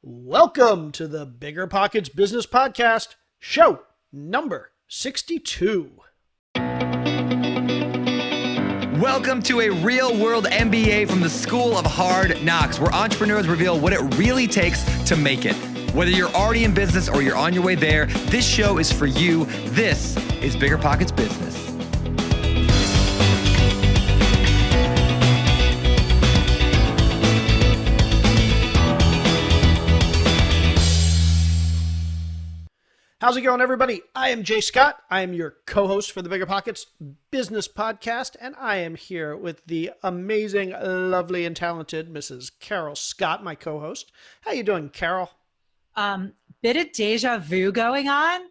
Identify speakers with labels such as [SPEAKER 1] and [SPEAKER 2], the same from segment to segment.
[SPEAKER 1] Welcome to the BiggerPockets Business Podcast, show number 62.
[SPEAKER 2] Welcome to a real-world MBA from the School of Hard Knocks, where entrepreneurs reveal what it really takes to make it. Whether you're already in business or you're on your way there, this show is for you. This is BiggerPockets Business.
[SPEAKER 1] How's it going, everybody? I am Jay Scott. I am your co-host for the BiggerPockets Business Podcast, and I am here with the amazing, lovely, and talented Mrs. Carol Scott, my co-host. How you doing, Carol?
[SPEAKER 3] Bit of deja vu going on.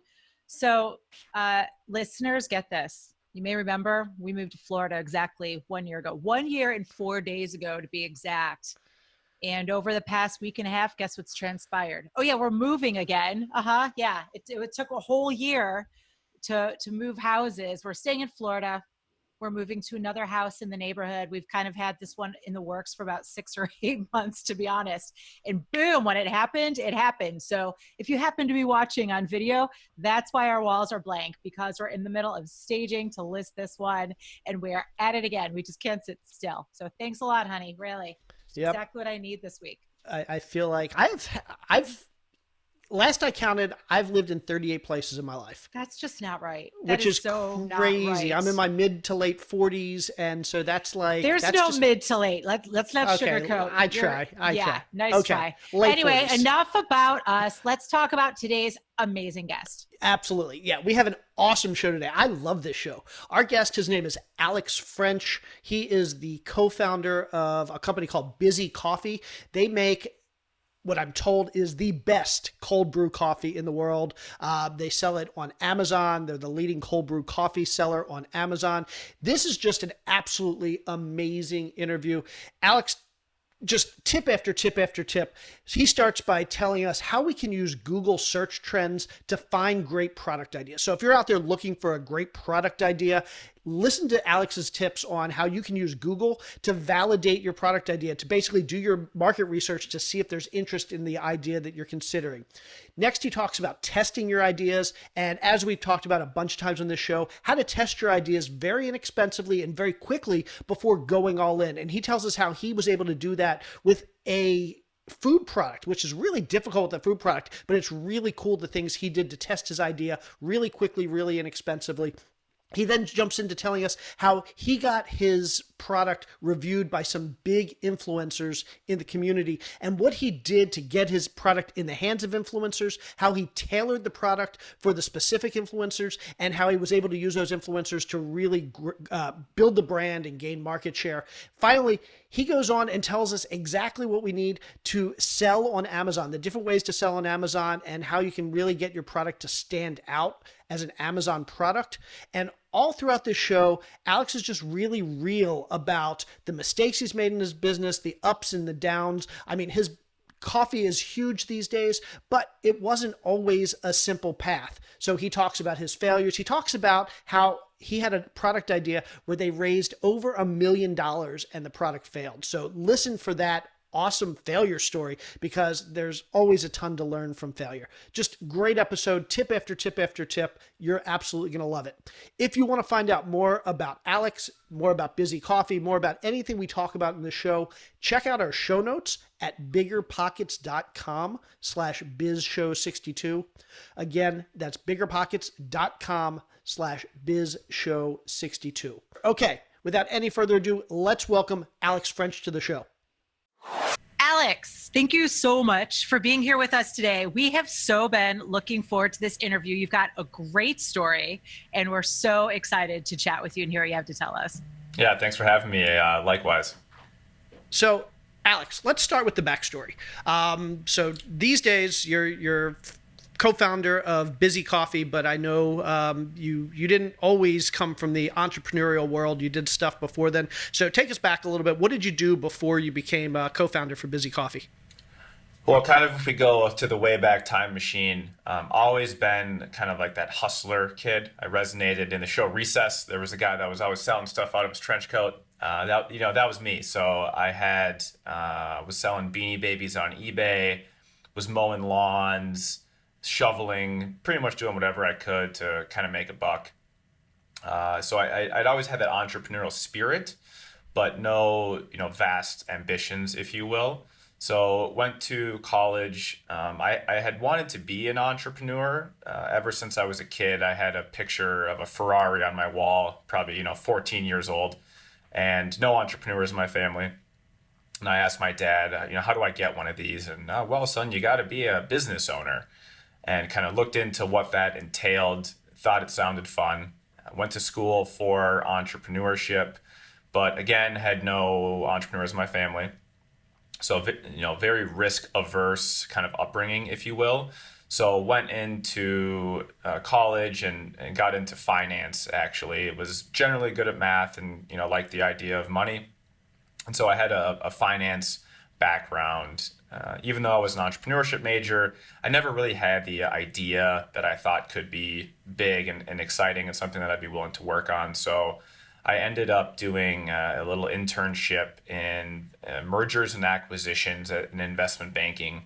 [SPEAKER 3] So listeners, get this. You may remember we moved to Florida exactly 1 year ago. 1 year and 4 days ago, to be exact. And over the past week and a half, guess what's transpired? Oh, yeah, we're moving again. Yeah, it took a whole year to move houses. We're staying in Florida. We're moving to another house in the neighborhood. We've kind of had this one in the works for about 6 or 8 months, to be honest. And boom, when it happened, it happened. So if you happen to be watching on video, that's why our walls are blank, because we're in the middle of staging to list this one. And we're at it again. We just can't sit still. So thanks a lot, honey, really.
[SPEAKER 1] Yep.
[SPEAKER 3] Exactly what I need this week.
[SPEAKER 1] I feel like I've last I counted, I've lived in 38 places in my life.
[SPEAKER 3] That's just not right.
[SPEAKER 1] Which is
[SPEAKER 3] so
[SPEAKER 1] crazy.
[SPEAKER 3] Not right.
[SPEAKER 1] I'm in my mid to late 40s, and so that's like
[SPEAKER 3] there's no mid to late. Let's not sugarcoat.
[SPEAKER 1] I try.
[SPEAKER 3] Nice try. Anyway,
[SPEAKER 1] 40s.
[SPEAKER 3] Enough about us. Let's talk about today's amazing guest.
[SPEAKER 1] Absolutely. Yeah, we have an awesome show today. I love this show. Our guest, his name is Alex French. He is the co-founder of a company called Busy Coffee. They make what I'm told is the best cold brew coffee in the world. They sell it on Amazon. They're the leading cold brew coffee seller on Amazon. This is just an absolutely amazing interview. Alex, just tip after tip after tip. He starts by telling us how we can use Google search trends to find great product ideas. So if you're out there looking for a great product idea, listen to Alex's tips on how you can use Google to validate your product idea, to basically do your market research to see if there's interest in the idea that you're considering. Next, he talks about testing your ideas. And as we've talked about a bunch of times on this show, how to test your ideas very inexpensively and very quickly before going all in. And he tells us how he was able to do that with a food product, which is really difficult with a food product, but it's really cool the things he did to test his idea really quickly, really inexpensively. He then jumps into telling us how he got his product reviewed by some big influencers in the community and what he did to get his product in the hands of influencers, how he tailored the product for the specific influencers, and how he was able to use those influencers to really build the brand and gain market share. Finally, he goes on and tells us exactly what we need to sell on Amazon, the different ways to sell on Amazon, and how you can really get your product to stand out as an Amazon product. And all throughout this show, Alex is just really real about the mistakes he's made in his business, the ups and the downs. I mean, his coffee is huge these days, but it wasn't always a simple path. So he talks about his failures. He talks about how he had a product idea where they raised over $1 million and the product failed. So listen for that awesome failure story, because there's always a ton to learn from failure. Just great episode, tip after tip after tip. You're absolutely going to love it. If you want to find out more about Alex, more about Busy Coffee, more about anything we talk about in the show, check out our show notes at biggerpockets.com/bizshow62. Again, that's biggerpockets.com/bizshow62. Okay, without any further ado, let's welcome Alex French to the show.
[SPEAKER 3] Alex, thank you so much for being here with us today. We have so been looking forward to this interview. You've got a great story, and we're so excited to chat with you and hear what you have to tell us.
[SPEAKER 4] Yeah, thanks for having me. Likewise.
[SPEAKER 1] So, Alex, let's start with the backstory. So these days, you're co-founder of Busy Coffee, but I know you didn't always come from the entrepreneurial world. You did stuff before then. So take us back a little bit. What did you do before you became a co-founder for Busy Coffee?
[SPEAKER 4] Well, kind of if we go to the way back time machine, always been kind of like that hustler kid. I resonated in the show Recess. There was a guy that was always selling stuff out of his trench coat. That was me. So I was selling Beanie Babies on eBay, was mowing lawns, shoveling, pretty much doing whatever I could to kind of make a buck. So I'd always had that entrepreneurial spirit, but no, vast ambitions, if you will. So went to college. I had wanted to be an entrepreneur ever since I was a kid. I had a picture of a Ferrari on my wall, probably 14 years old, and no entrepreneurs in my family. And I asked my dad, how do I get one of these? And well, son, you got to be a business owner. And kind of looked into what that entailed. Thought it sounded fun. Went to school for entrepreneurship, but again had no entrepreneurs in my family. So, very risk averse kind of upbringing, if you will. So went into college and got into finance, actually. It was generally good at math and, liked the idea of money. And so I had a finance background. Even though I was an entrepreneurship major, I never really had the idea that I thought could be big and exciting and something that I'd be willing to work on. So I ended up doing a little internship in mergers and acquisitions in investment banking.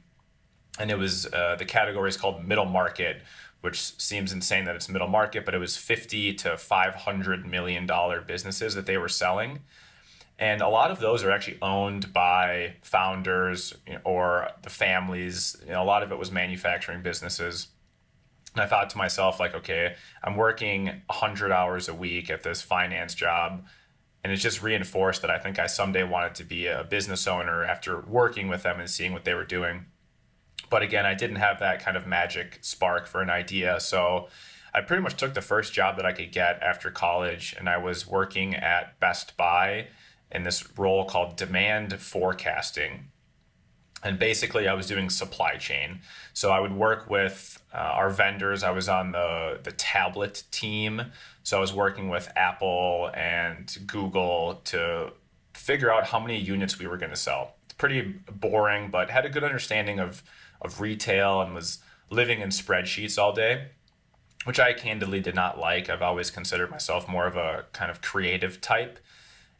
[SPEAKER 4] And it was, the category is called middle market, which seems insane that it's middle market, but it was $50 to $500 million businesses that they were selling. And a lot of those are actually owned by founders or the families. A lot of it was manufacturing businesses. And I thought to myself, like, okay, I'm working 100 hours a week at this finance job. And it's just reinforced that I think I someday wanted to be a business owner after working with them and seeing what they were doing. But again, I didn't have that kind of magic spark for an idea. So I pretty much took the first job that I could get after college. And I was working at Best Buy in this role called demand forecasting. And basically, I was doing supply chain. So I would work with our vendors. I was on the tablet team. So I was working with Apple and Google to figure out how many units we were going to sell. It's pretty boring, but had a good understanding of retail and was living in spreadsheets all day, which I candidly did not like. I've always considered myself more of a kind of creative type.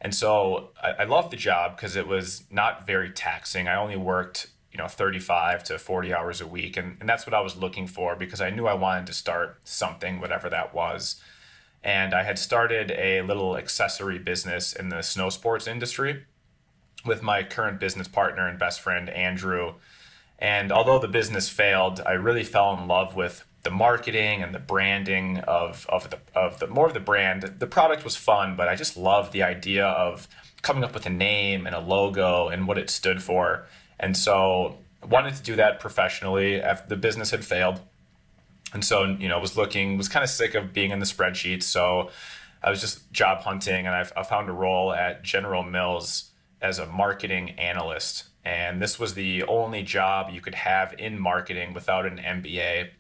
[SPEAKER 4] And so I loved the job because it was not very taxing. I only worked, 35 to 40 hours a week. And that's what I was looking for because I knew I wanted to start something, whatever that was. And I had started a little accessory business in the snow sports industry with my current business partner and best friend, Andrew. And although the business failed, I really fell in love with the marketing and the branding of the more of the brand. The product was fun, but I just loved the idea of coming up with a name and a logo and what it stood for. And so I wanted to do that professionally after the business had failed. And so, was kind of sick of being in the spreadsheets. So I was just job hunting, and I found a role at General Mills as a marketing analyst. And this was the only job you could have in marketing without an MBA.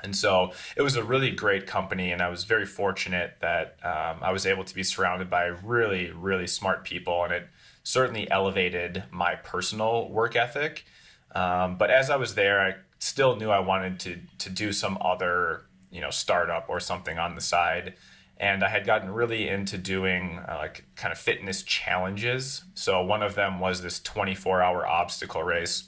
[SPEAKER 4] And so it was a really great company, and I was very fortunate that I was able to be surrounded by really, really smart people, and it certainly elevated my personal work ethic. But as I was there, I still knew I wanted to do some other, startup or something on the side. And I had gotten really into doing kind of fitness challenges. So one of them was this 24-hour obstacle race.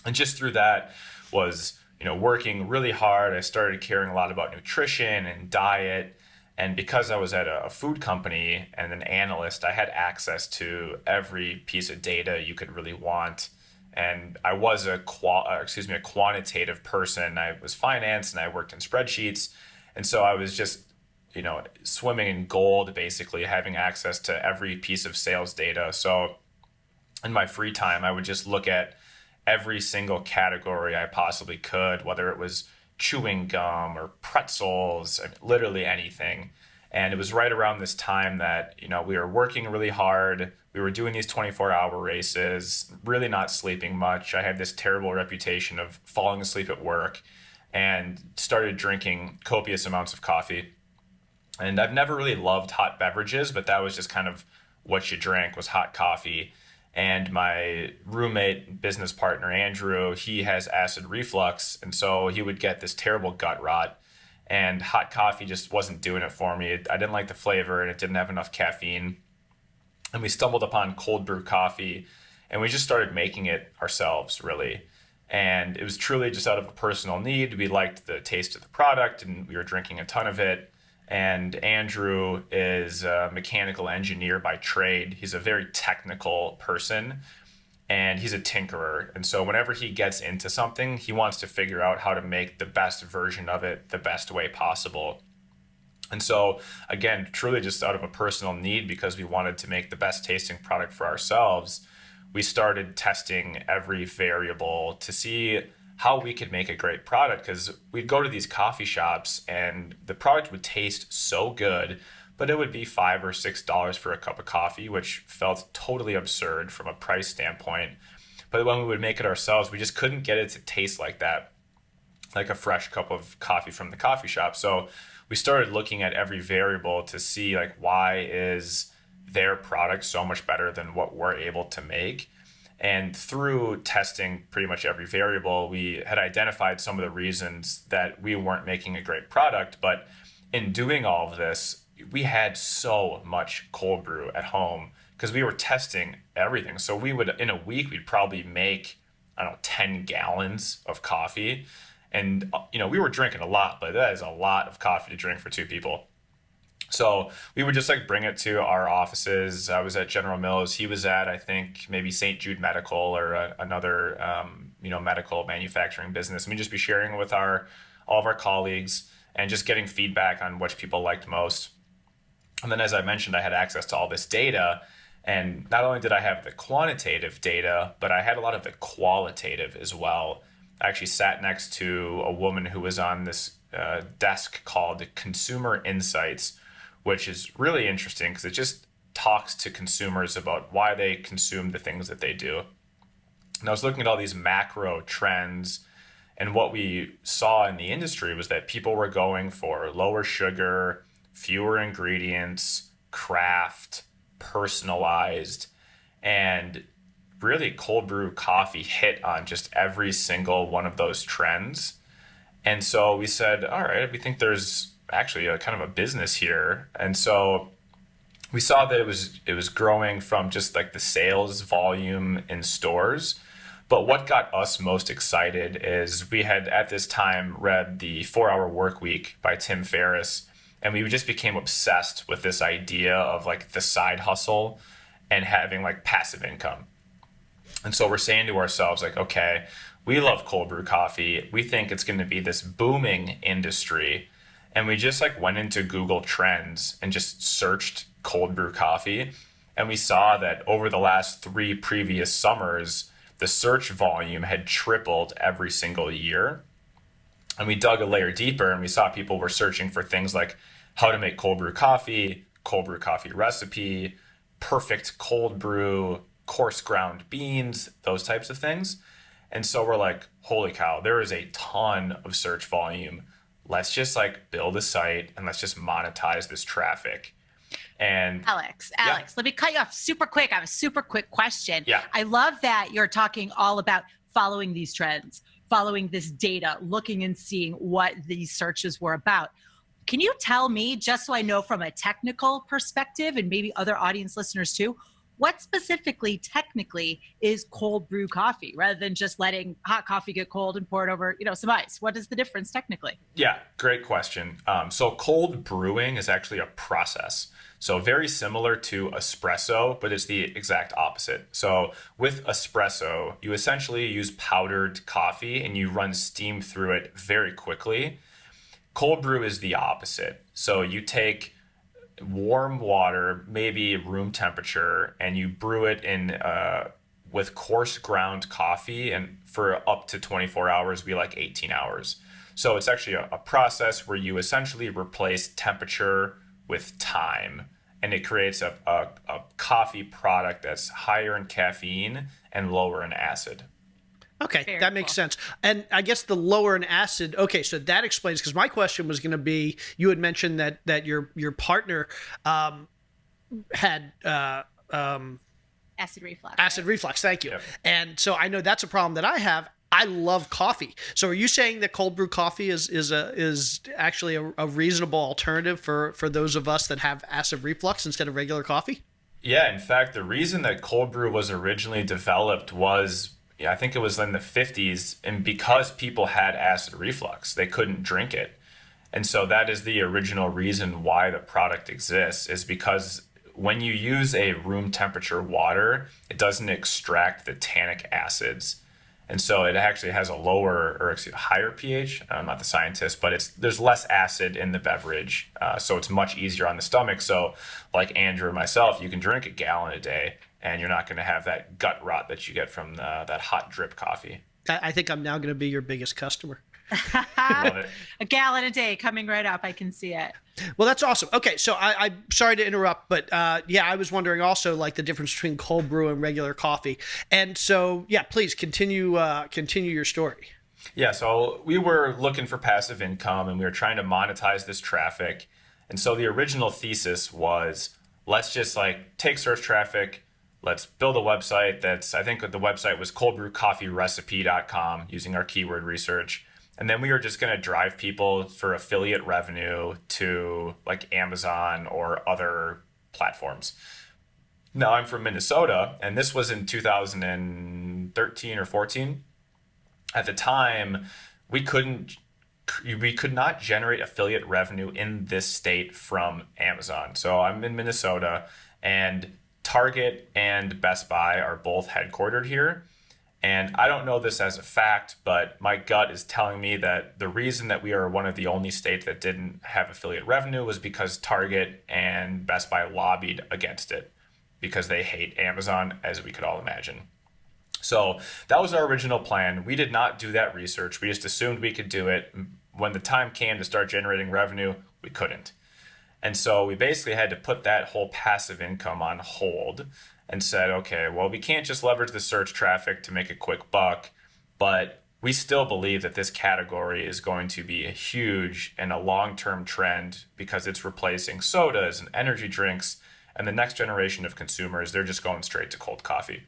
[SPEAKER 4] And just through that was working really hard. I started caring a lot about nutrition and diet. And because I was at a food company and an analyst, I had access to every piece of data you could really want. And I was a quantitative person. I was finance and I worked in spreadsheets. And so I was just, swimming in gold, basically having access to every piece of sales data. So in my free time, I would just look at every single category I possibly could, whether it was chewing gum or pretzels, literally anything. And it was right around this time that, we were working really hard. We were doing these 24-hour races, really not sleeping much. I had this terrible reputation of falling asleep at work and started drinking copious amounts of coffee. And I've never really loved hot beverages, but that was just kind of what you drank was hot coffee. And my roommate, business partner, Andrew, he has acid reflux. And so he would get this terrible gut rot. And hot coffee just wasn't doing it for me. I didn't like the flavor, and it didn't have enough caffeine. And we stumbled upon cold brew coffee, and we just started making it ourselves, really. And it was truly just out of a personal need. We liked the taste of the product and we were drinking a ton of it. And Andrew is a mechanical engineer by trade. He's a very technical person and he's a tinkerer. And so whenever he gets into something, he wants to figure out how to make the best version of it the best way possible. And so, again, truly just out of a personal need, because we wanted to make the best tasting product for ourselves, we started testing every variable to see how we could make a great product. Because we'd go to these coffee shops and the product would taste so good, but it would be $5 or $6 for a cup of coffee, which felt totally absurd from a price standpoint. But when we would make it ourselves, we just couldn't get it to taste like that, like a fresh cup of coffee from the coffee shop. So we started looking at every variable to see, like, why is their product so much better than what we're able to make? And through testing pretty much every variable, we had identified some of the reasons that we weren't making a great product. But in doing all of this, we had so much cold brew at home because we were testing everything. So we would, in a week, we'd probably make, I don't know, 10 gallons of coffee. And, we were drinking a lot, but that is a lot of coffee to drink for two people. So we would just bring it to our offices. I was at General Mills. He was at, I think, maybe St. Jude Medical or another, medical manufacturing business. And we'd just be sharing it with all of our colleagues and just getting feedback on which people liked most. And then, as I mentioned, I had access to all this data. And not only did I have the quantitative data, but I had a lot of the qualitative as well. I actually sat next to a woman who was on this desk called Consumer Insights, which is really interesting because it just talks to consumers about why they consume the things that they do. And I was looking at all these macro trends, and what we saw in the industry was that people were going for lower sugar, fewer ingredients, craft, personalized, and really cold brew coffee hit on just every single one of those trends. And so we said, all right, we think there's actually a kind of a business here. And so we saw that it was growing from just the sales volume in stores. But what got us most excited is we had at this time read The 4-Hour Workweek by Tim Ferriss, and we just became obsessed with this idea of the side hustle and having passive income. And so we're saying to ourselves, okay, we love cold brew coffee. We think it's going to be this booming industry. And we just went into Google Trends and just searched cold brew coffee. And we saw that over the last 3 previous summers, the search volume had tripled every single year. And we dug a layer deeper and we saw people were searching for things like how to make cold brew coffee recipe, perfect cold brew, coarse ground beans, those types of things. And so we're like, holy cow, there is a ton of search volume. Let's just build a site and let's just monetize this traffic. And
[SPEAKER 3] Alex,
[SPEAKER 4] yeah.
[SPEAKER 3] Let me cut you off super quick. I have a super quick question.
[SPEAKER 4] Yeah.
[SPEAKER 3] I love that you're talking all about following these trends, following this data, looking and seeing what these searches were about. Can you tell me, just so I know from a technical perspective and maybe other audience listeners too, what specifically, technically, is cold brew coffee rather than just letting hot coffee get cold and pour it over, some ice? What is the difference technically?
[SPEAKER 4] Yeah, great question. So cold brewing is actually a process. So very similar to espresso, but it's the exact opposite. So with espresso, you essentially use powdered coffee and you run steam through it very quickly. Cold brew is the opposite. So you take warm water, maybe room temperature, and you brew it in with coarse ground coffee, and for up to 24 hours, we 18 hours. So it's actually a process where you essentially replace temperature with time, and it creates a coffee product that's higher in caffeine and lower in acid.
[SPEAKER 1] Okay,
[SPEAKER 3] Very
[SPEAKER 1] that makes
[SPEAKER 3] cool.
[SPEAKER 1] sense. And I guess the lower in acid, okay, so that explains, because my question was going to be, you had mentioned that your partner had
[SPEAKER 3] Acid reflux.
[SPEAKER 1] acid reflux, thank you.
[SPEAKER 4] Yep.
[SPEAKER 1] And so I know that's a problem that I have. I love coffee. So are you saying that cold brew coffee is actually a reasonable alternative for those of us that have acid reflux instead of regular coffee?
[SPEAKER 4] Yeah, in fact, the reason that cold brew was originally developed was yeah, I think it was in the 50s, and because people had acid reflux, they couldn't drink it. And so that is the original reason why the product exists, is because when you use a room temperature water, it doesn't extract the tannic acids. And so it actually has a lower, or excuse, higher pH. I'm not the scientist, but there's less acid in the beverage, so it's much easier on the stomach. So, like Andrew and myself, you can drink a gallon a day, and you're not going to have that gut rot that you get from that hot drip coffee.
[SPEAKER 1] I think I'm now going to be your biggest customer.
[SPEAKER 4] Love it.
[SPEAKER 3] A gallon a day coming right up. I can see it.
[SPEAKER 1] Well, that's awesome. Okay, so I'm sorry to interrupt, but yeah, I was wondering also like the difference between cold brew and regular coffee. And so, yeah, please continue your story.
[SPEAKER 4] Yeah, so we were looking for passive income, and we were trying to monetize this traffic. And so the original thesis was, let's just like take search traffic, let's build a website I think the website was coldbrewcoffeerecipe.com, using our keyword research. And then we were just going to drive people for affiliate revenue to like Amazon or other platforms. Now, I'm from Minnesota, and this was in 2013 or 14. At the time, we could not generate affiliate revenue in this state from Amazon. So I'm in Minnesota, and Target and Best Buy are both headquartered here. And I don't know this as a fact, but my gut is telling me that the reason that we are one of the only states that didn't have affiliate revenue was because Target and Best Buy lobbied against it, because they hate Amazon, as we could all imagine. So that was our original plan. We did not do that research. We just assumed we could do it. When the time came to start generating revenue, we couldn't. And so we basically had to put that whole passive income on hold and said, okay, well, we can't just leverage the search traffic to make a quick buck, but we still believe that this category is going to be a huge and a long-term trend, because it's replacing sodas and energy drinks, and the next generation of consumers, they're just going straight to cold coffee.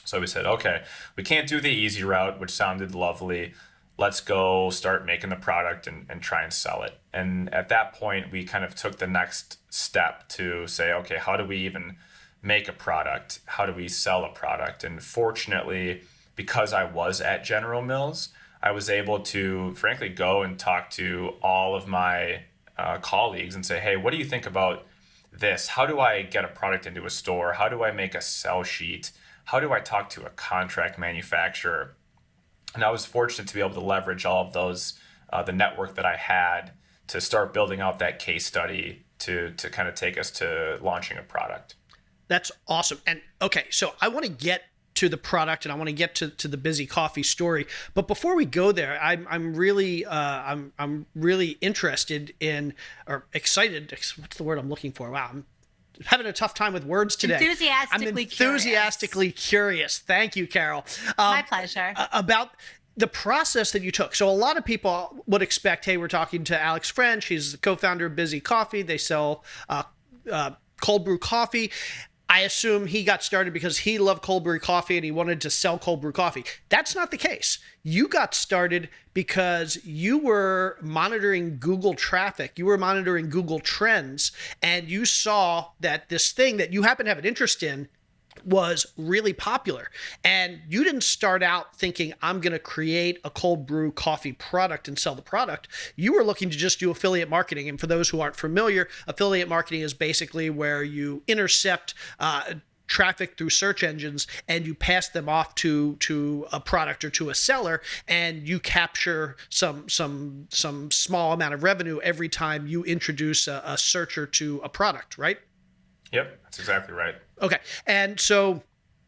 [SPEAKER 4] So we said, okay, we can't do the easy route, which sounded lovely. Let's go start making the product and try and sell it. And at that point, we kind of took the next step to say, okay, how do we even make a product? How do we sell a product? And fortunately, because I was at General Mills, I was able to, frankly, go and talk to all of my colleagues and say, hey, what do you think about this? How do I get a product into a store? How do I make a sell sheet? How do I talk to a contract manufacturer? And I was fortunate to be able to leverage all of those, the network that I had, to start building out that case study to kind of take us to launching a product.
[SPEAKER 1] That's awesome. And okay, so I want to get to the product, and I want to get to the Busy Coffee story. But before we go there, I'm really interested in, or excited. What's the word I'm looking for? Wow, I'm having a tough time with words today.
[SPEAKER 3] Enthusiastically
[SPEAKER 1] curious. Thank you, Carol.
[SPEAKER 3] My pleasure.
[SPEAKER 1] About the process that you took. So a lot of people would expect, hey, we're talking to Alex French. He's the co-founder of Busy Coffee. They sell cold brew coffee. I assume he got started because he loved cold brew coffee and he wanted to sell cold brew coffee. That's not the case. You got started because you were monitoring Google traffic. You were monitoring Google trends, and you saw that this thing that you happen to have an interest in was really popular. And you didn't start out thinking, I'm going to create a cold brew coffee product and sell the product. You were looking to just do affiliate marketing. And for those who aren't familiar, affiliate marketing is basically where you intercept traffic through search engines and you pass them off to a product or to a seller, and you capture some small amount of revenue every time you introduce a searcher to a product, right?
[SPEAKER 4] Yep, that's exactly right.
[SPEAKER 1] Okay. And so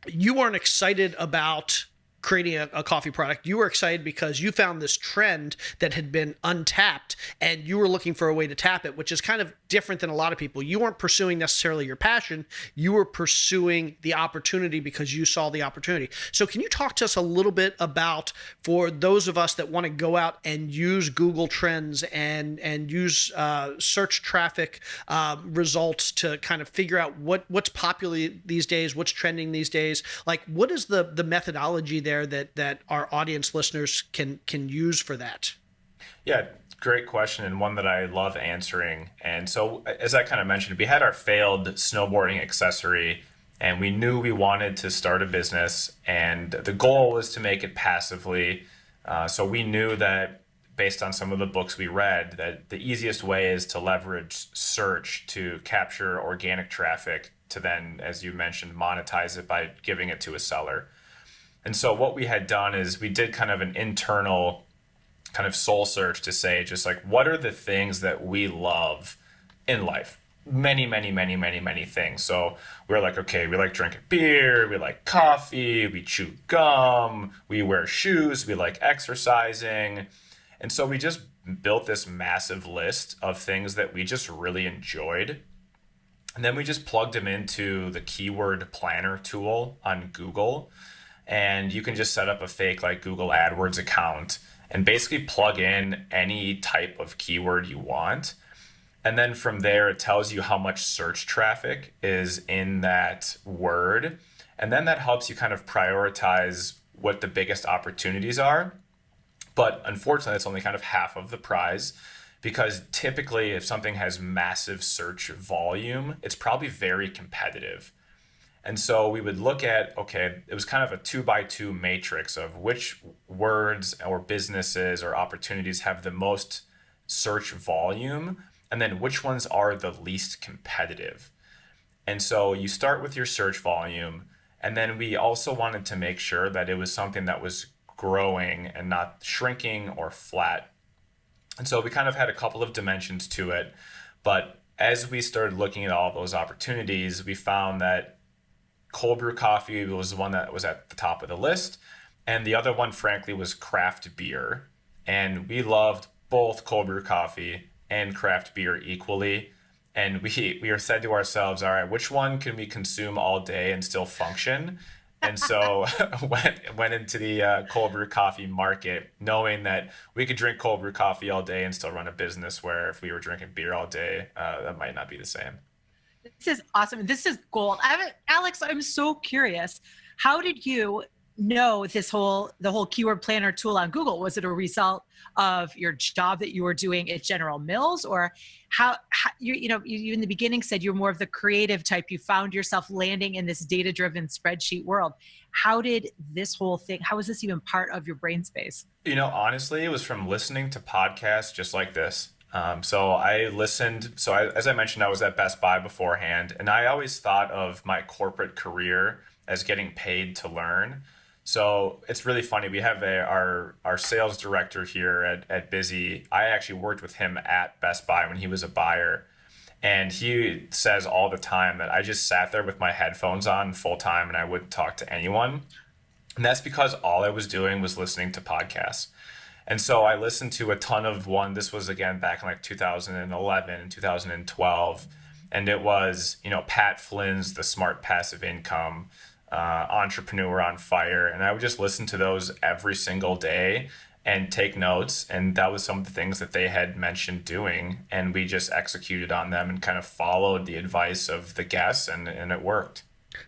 [SPEAKER 1] you weren't excited about creating a coffee product. You were excited because you found this trend that had been untapped, and you were looking for a way to tap it, which is kind of different than a lot of people. You weren't pursuing necessarily your passion. You were pursuing the opportunity because you saw the opportunity. So can you talk to us a little bit about, for those of us that want to go out and use Google Trends and use search traffic results to kind of figure out what's popular these days, what's trending these days? Like, what is the methodology there that our audience listeners can use for that?
[SPEAKER 4] Yeah, great question, and one that I love answering. And so, as I kind of mentioned, we had our failed snowboarding accessory, And we knew we wanted to start a business, and the goal was to make it passively. So we knew that based on some of the books we read, that the easiest way is to leverage search to capture organic traffic to then, as you mentioned, monetize it by giving it to a seller. And so what we had done is we did kind of an internal kind of soul search to say, just like, what are the things that we love in life? Many things. So we're like, okay, we like drinking beer, we like coffee, we chew gum, we wear shoes, we like exercising. And so we just built this massive list of things that we just really enjoyed. And then we just plugged them into the keyword planner tool on Google. And you can just set up a fake like Google AdWords account and basically plug in any type of keyword you want. And then from there, it tells you how much search traffic is in that word. And then that helps you kind of prioritize what the biggest opportunities are. But unfortunately, it's only kind of half of the prize, because typically if something has massive search volume, it's probably very competitive. And so we would look at, okay, it was kind of a 2x2 matrix of which words or businesses or opportunities have the most search volume, and then which ones are the least competitive. And so you start with your search volume, and then we also wanted to make sure that it was something that was growing and not shrinking or flat. And so we kind of had a couple of dimensions to it. But as we started looking at all those opportunities, we found that cold brew coffee was the one that was at the top of the list. And the other one, frankly, was craft beer. And we loved both cold brew coffee and craft beer equally. And we were said to ourselves, all right, which one can we consume all day and still function? And so went into the cold brew coffee market, knowing that we could drink cold brew coffee all day and still run a business, where if we were drinking beer all day, that might not be the same.
[SPEAKER 3] This is awesome. This is gold. Alex, I'm so curious. How did you know the whole keyword planner tool on Google? Was it a result of your job that you were doing at General Mills, or how you in the beginning said you're more of the creative type? You found yourself landing in this data-driven spreadsheet world. How did this whole thing, how was this even part of your brain space?
[SPEAKER 4] Honestly, it was from listening to podcasts just like this. So I listened. As I mentioned, I was at Best Buy beforehand, and I always thought of my corporate career as getting paid to learn. So it's really funny. We have our sales director here at Busy. I actually worked with him at Best Buy when he was a buyer. And he says all the time that I just sat there with my headphones on full time and I wouldn't talk to anyone. And that's because all I was doing was listening to podcasts. And so I listened to a ton of one. This was, again, back in like 2011 and 2012. And it was, Pat Flynn's The Smart Passive Income, Entrepreneur on Fire. And I would just listen to those every single day and take notes. And that was some of the things that they had mentioned doing. And we just executed on them and kind of followed the advice of the guests, and it worked.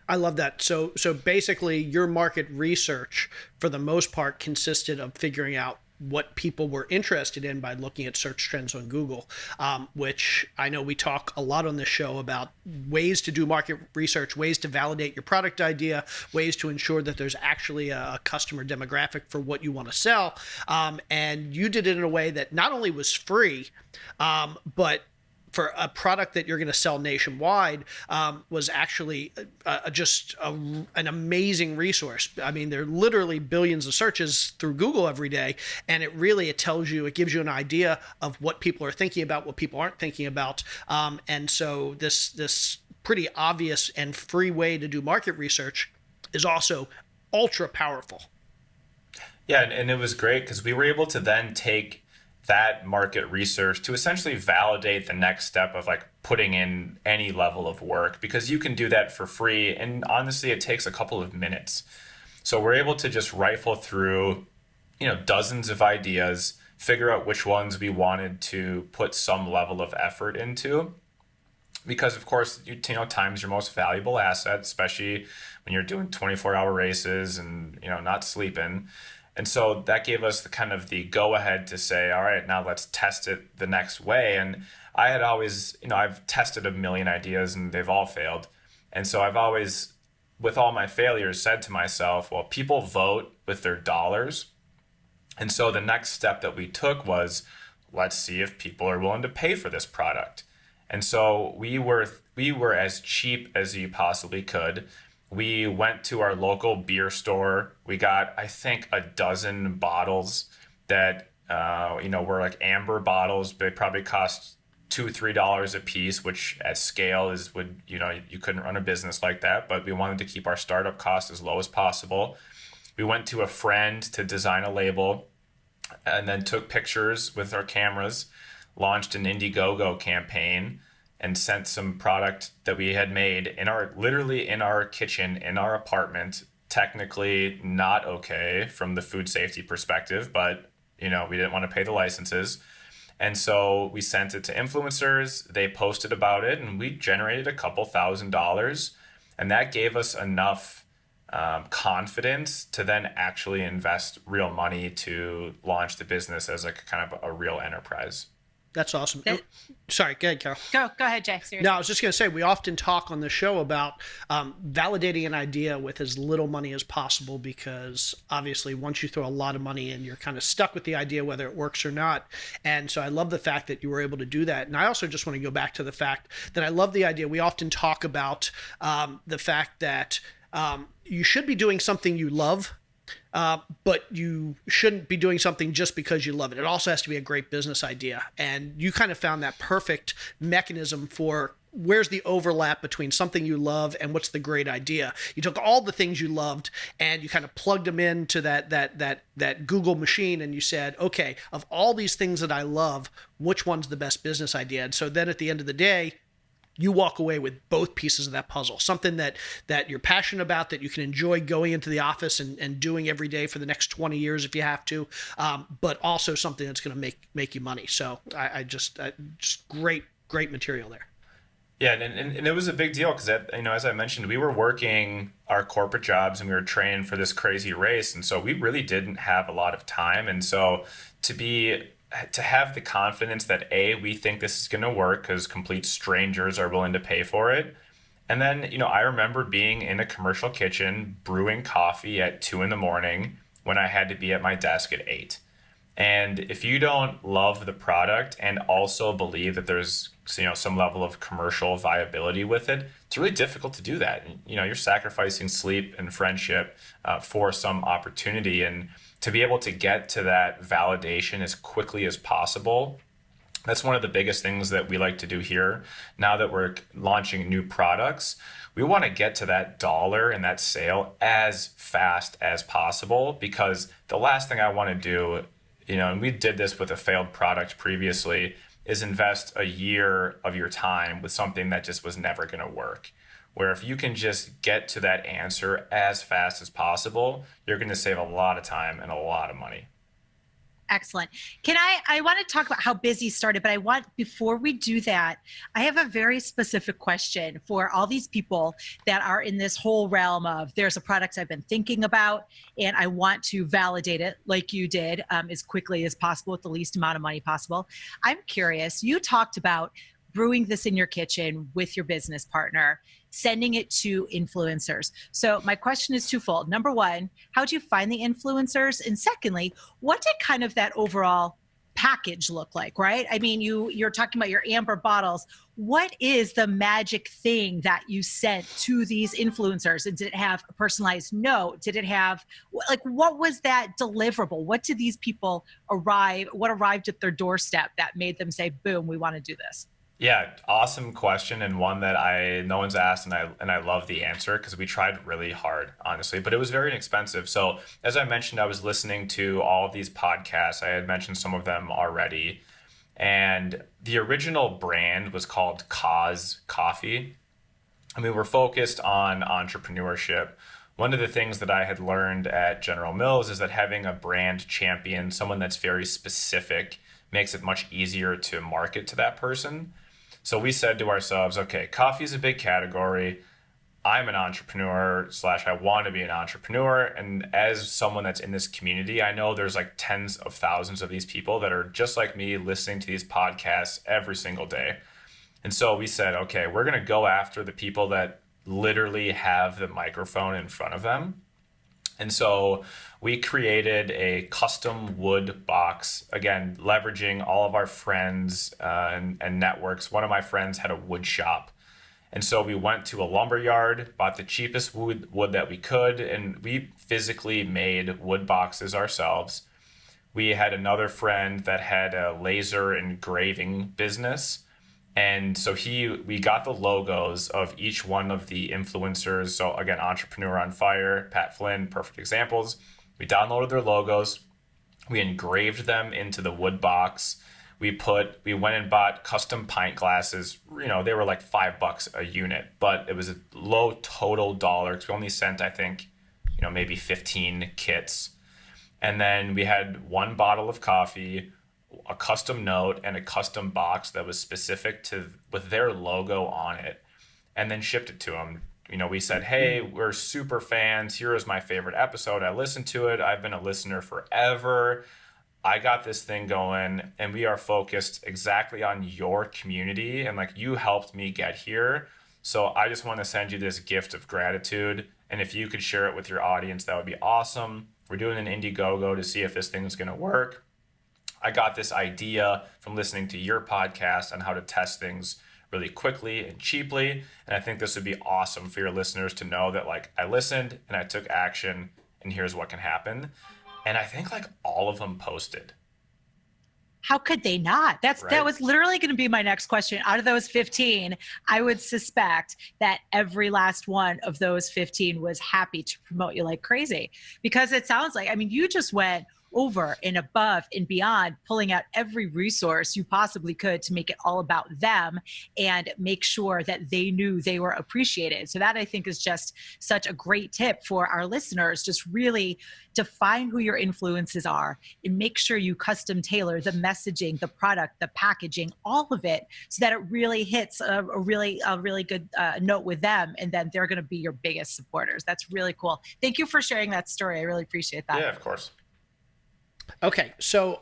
[SPEAKER 1] I love that. So basically your market research for the most part consisted of figuring out what people were interested in by looking at search trends on Google, which I know we talk a lot on this show about ways to do market research, ways to validate your product idea, ways to ensure that there's actually a customer demographic for what you want to sell. And you did it in a way that not only was free, but for a product that you're going to sell nationwide, was actually an amazing resource. I mean, there are literally billions of searches through Google every day, and it gives you an idea of what people are thinking about, what people aren't thinking about. And so this pretty obvious and free way to do market research is also ultra powerful.
[SPEAKER 4] Yeah, and it was great because we were able to then take that market research to essentially validate the next step of like putting in any level of work, because you can do that for free. And honestly, it takes a couple of minutes. So we're able to just rifle through, dozens of ideas, figure out which ones we wanted to put some level of effort into. Because of course, time is your most valuable asset, especially when you're doing 24-hour races and, not sleeping. And so that gave us the go ahead to say, all right, now let's test it the next way. And I had always, I've tested a million ideas and they've all failed. And so I've always with all my failures, said to myself, well, people vote with their dollars. And so the next step that we took was, let's see if people are willing to pay for this product. And so we were as cheap as you possibly could. We went to our local beer store. We got, I think, a dozen bottles that were like amber bottles. They probably cost $2-3 a piece, which at scale you couldn't run a business like that. But we wanted to keep our startup costs as low as possible. We went to a friend to design a label, and then took pictures with our cameras, launched an Indiegogo campaign, and sent some product that we had made literally in our kitchen, in our apartment. Technically not okay from the food safety perspective, but we didn't want to pay the licenses. And so we sent it to influencers. They posted about it, and we generated a couple $1,000s. And that gave us enough confidence to then actually invest real money to launch the business as like kind of a real enterprise.
[SPEAKER 1] That's awesome. Sorry, go ahead, Carol.
[SPEAKER 3] Go ahead, Jay. Seriously.
[SPEAKER 1] No, I was just going to say, we often talk on the show about validating an idea with as little money as possible, because obviously once you throw a lot of money in, you're kind of stuck with the idea whether it works or not. And so I love the fact that you were able to do that. And I also just want to go back to the fact that I love the idea. We often talk about the fact that you should be doing something you love, but you shouldn't be doing something just because you love it. It also has to be a great business idea. And you kind of found that perfect mechanism for where's the overlap between something you love and what's the great idea. You took all the things you loved and you kind of plugged them into that Google machine, and you said, okay, of all these things that I love, which one's the best business idea? And so then at the end of the day, you walk away with both pieces of that puzzle, something that you're passionate about, that you can enjoy going into the office and doing every day for the next 20 years if you have to, but also something that's going to make you money. So I just great material there.
[SPEAKER 4] Yeah, and it was a big deal because, as I mentioned, we were working our corporate jobs and we were training for this crazy race. And so we really didn't have a lot of time. And so to have the confidence that we think this is going to work because complete strangers are willing to pay for it. And then, I remember being in a commercial kitchen brewing coffee at 2 a.m. when I had to be at my desk at 8. And if you don't love the product and also believe that there's some level of commercial viability with it, it's really difficult to do that. You're sacrificing sleep and friendship for some opportunity, and to be able to get to that validation as quickly as possible. That's one of the biggest things that we like to do here. Now that we're launching new products, we want to get to that dollar and that sale as fast as possible, because the last thing I want to do, and we did this with a failed product previously, is invest a year of your time with something that just was never going to work. Where if you can just get to that answer as fast as possible, you're going to save a lot of time and a lot of money.
[SPEAKER 3] Excellent. I want to talk about how Busy started, but before we do that, I have a very specific question for all these people that are in this whole realm of, there's a product I've been thinking about and I want to validate it like you did, as quickly as possible with the least amount of money possible. I'm curious, you talked about brewing this in your kitchen with your business partner, sending it to influencers. So my question is twofold. Number one, how'd you find the influencers? And secondly, what did kind of that overall package look like, right? I mean, you're talking about your amber bottles. What is the magic thing that you sent to these influencers? And did it have a personalized note? Did it have, what was that deliverable? What did these people arrived at their doorstep that made them say, boom, we want to do this?
[SPEAKER 4] Yeah, awesome question, and one that no one's asked, and I love the answer because we tried really hard, honestly, but it was very inexpensive. So as I mentioned, I was listening to all of these podcasts. I had mentioned some of them already, and the original brand was called Cause Coffee. I mean, we're focused on entrepreneurship. One of the things that I had learned at General Mills is that having a brand champion, someone that's very specific, makes it much easier to market to that person. So we said to ourselves, okay, coffee is a big category. I'm an entrepreneur / I want to be an entrepreneur. And as someone that's in this community, I know there's like tens of thousands of these people that are just like me listening to these podcasts every single day. And so we said, okay, we're going to go after the people that literally have the microphone in front of them. And so we created a custom wood box, again, leveraging all of our friends and networks. One of my friends had a wood shop. And so we went to a lumber yard, bought the cheapest wood that we could, and we physically made wood boxes ourselves. We had another friend that had a laser engraving business. And so we got the logos of each one of the influencers. So again, Entrepreneur on Fire, Pat Flynn, perfect examples. We downloaded their logos. We engraved them into the wood box. We went and bought custom pint glasses. They were like $5 a unit, but it was a low total dollar because we only sent, I think, maybe 15 kits. And then we had one bottle of coffee, a custom note, and a custom box that was specific with their logo on it, and then shipped it to them. We said, hey, we're super fans. Here is my favorite episode. I listened to it. I've been a listener forever. I got this thing going, and we are focused exactly on your community, and like, you helped me get here. So I just want to send you this gift of gratitude. And if you could share it with your audience, that would be awesome. We're doing an Indiegogo to see if this thing is going to work. I got this idea from listening to your podcast on how to test things really quickly and cheaply. And I think this would be awesome for your listeners to know that, like, I listened and I took action, and here's what can happen. And I think like all of them posted.
[SPEAKER 3] How could they not? That was literally going to be my next question. Out of those 15, I would suspect that every last one of those 15 was happy to promote you like crazy, because it sounds like, you just went over and above and beyond, pulling out every resource you possibly could to make it all about them and make sure that they knew they were appreciated. So that, I think, is just such a great tip for our listeners. Just really define who your influences are and make sure you custom tailor the messaging, the product, the packaging, all of it, so that it really hits a really good note with them, and then they're going to be your biggest supporters. That's really cool. Thank you for sharing that story. I really appreciate that.
[SPEAKER 4] Yeah, of course.
[SPEAKER 1] Okay, so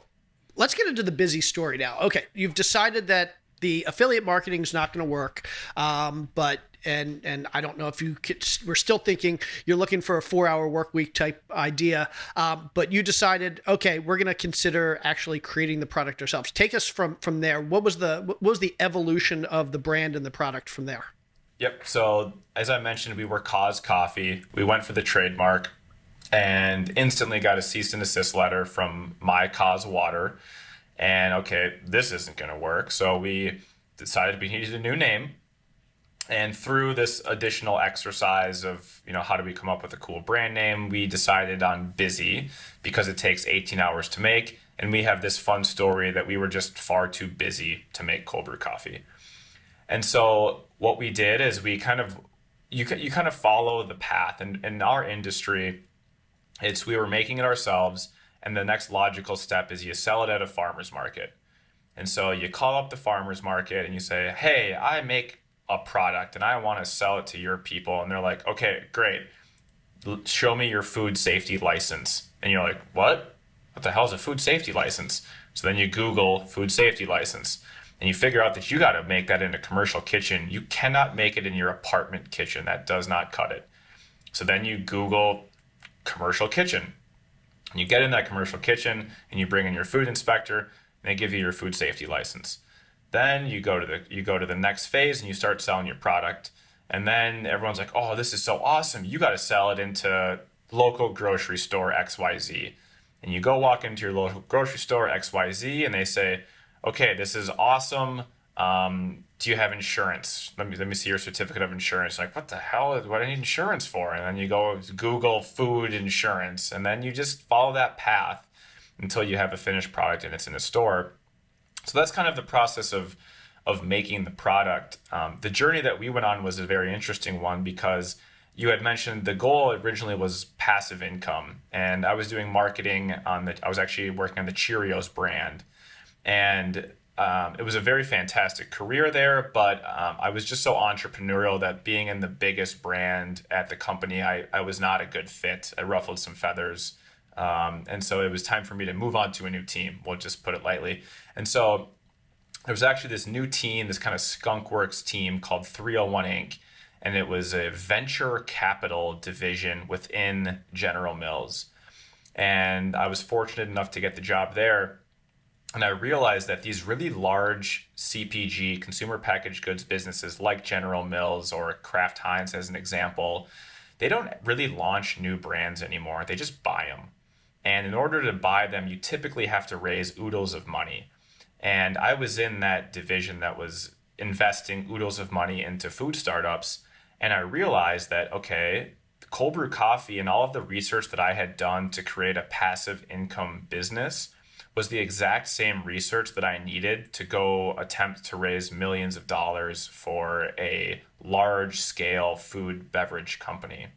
[SPEAKER 1] let's get into the busy story now. Okay, you've decided that the affiliate marketing is not going to work, but I don't know if we're still thinking you're looking for a 4-hour work week type idea, but you decided, okay, we're going to consider actually creating the product ourselves. Take us from there. What was the evolution of the brand and the product from there?
[SPEAKER 4] Yep. So as I mentioned, we were Cause Coffee. We went for the trademark, and instantly got a cease and desist letter from My Cause Water. And okay, this isn't going to work. So we decided we needed a new name. And through this additional exercise of, how do we come up with a cool brand name, we decided on Busy, because it takes 18 hours to make. And we have this fun story that we were just far too busy to make cold brew coffee. And so what we did is you kind of follow the path. And in our industry, we were making it ourselves, and the next logical step is you sell it at a farmer's market. And so you call up the farmer's market and you say, hey, I make a product and I want to sell it to your people. And they're like, okay, great. Show me your food safety license. And you're like, what? What the hell is a food safety license? So then you Google food safety license, and you figure out that you got to make that in a commercial kitchen. You cannot make it in your apartment kitchen. That does not cut it. So then you Google commercial kitchen. And you get in that commercial kitchen and you bring in your food inspector, and they give you your food safety license. Then you go to the next phase and you start selling your product. And then everyone's like, oh, this is so awesome. You got to sell it into local grocery store XYZ. And you go walk into your local grocery store XYZ and they say, okay, this is awesome. Do you have insurance? Let me see your certificate of insurance. Like, what the hell? What do I need insurance for? And then you go Google food insurance, and then you just follow that path until you have a finished product and it's in a store. So that's kind of the process of making the product. The journey that we went on was a very interesting one, because you had mentioned the goal originally was passive income, and I was doing marketing I was actually working on the Cheerios brand, and it was a very fantastic career there, but I was just so entrepreneurial that being in the biggest brand at the company, I was not a good fit. I ruffled some feathers. And so it was time for me to move on to a new team. We'll just put it lightly. And so there was actually this new team, this kind of skunkworks team called 301 Inc. and it was a venture capital division within General Mills. And I was fortunate enough to get the job there. And I realized that these really large CPG, consumer packaged goods businesses like General Mills or Kraft Heinz, as an example, they don't really launch new brands anymore. They just buy them. And in order to buy them, you typically have to raise oodles of money. And I was in that division that was investing oodles of money into food startups. And I realized that, okay, cold brew coffee and all of the research that I had done to create a passive income business was the exact same research that I needed to go attempt to raise millions of dollars for a large scale food beverage company.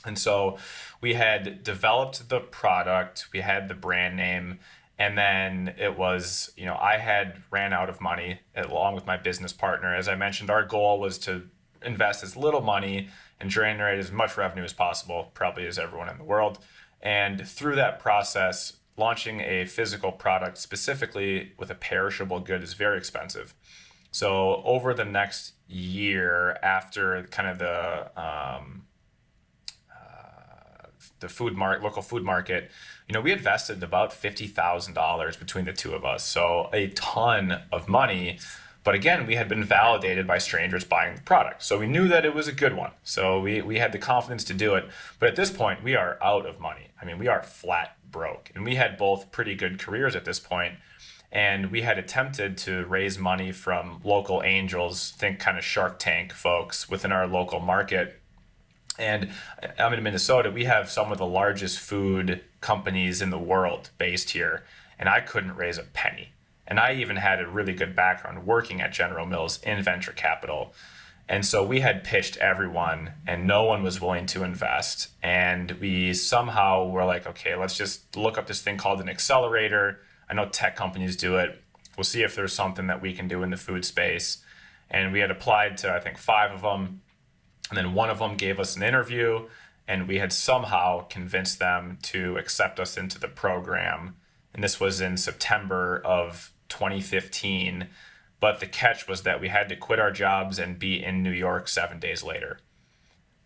[SPEAKER 4] And so we had developed the product, we had the brand name, and then it was, I had ran out of money along with my business partner. As I mentioned, our goal was to invest as little money and generate as much revenue as possible, probably as everyone in the world. And through that process, launching a physical product specifically with a perishable good is very expensive. So over the next year, after kind of the local food market, we invested about $50,000 between the two of us. So a ton of money. But again, we had been validated by strangers buying the product. So we knew that it was a good one. So we had the confidence to do it. But at this point, we are out of money. I mean, we are flat broke. And we had both pretty good careers at this point. And we had attempted to raise money from local angels, think kind of Shark Tank folks within our local market. And I'm in Minnesota. We have some of the largest food companies in the world based here. And I couldn't raise a penny. And I even had a really good background working at General Mills in venture capital. And so we had pitched everyone and no one was willing to invest. And we somehow were like, okay, let's just look up this thing called an accelerator. I know tech companies do it. We'll see if there's something that we can do in the food space. And we had applied to, I think, 5 of them. And then one of them gave us an interview and we had somehow convinced them to accept us into the program. And this was in September of 2015. But the catch was that we had to quit our jobs and be in New York 7 days later.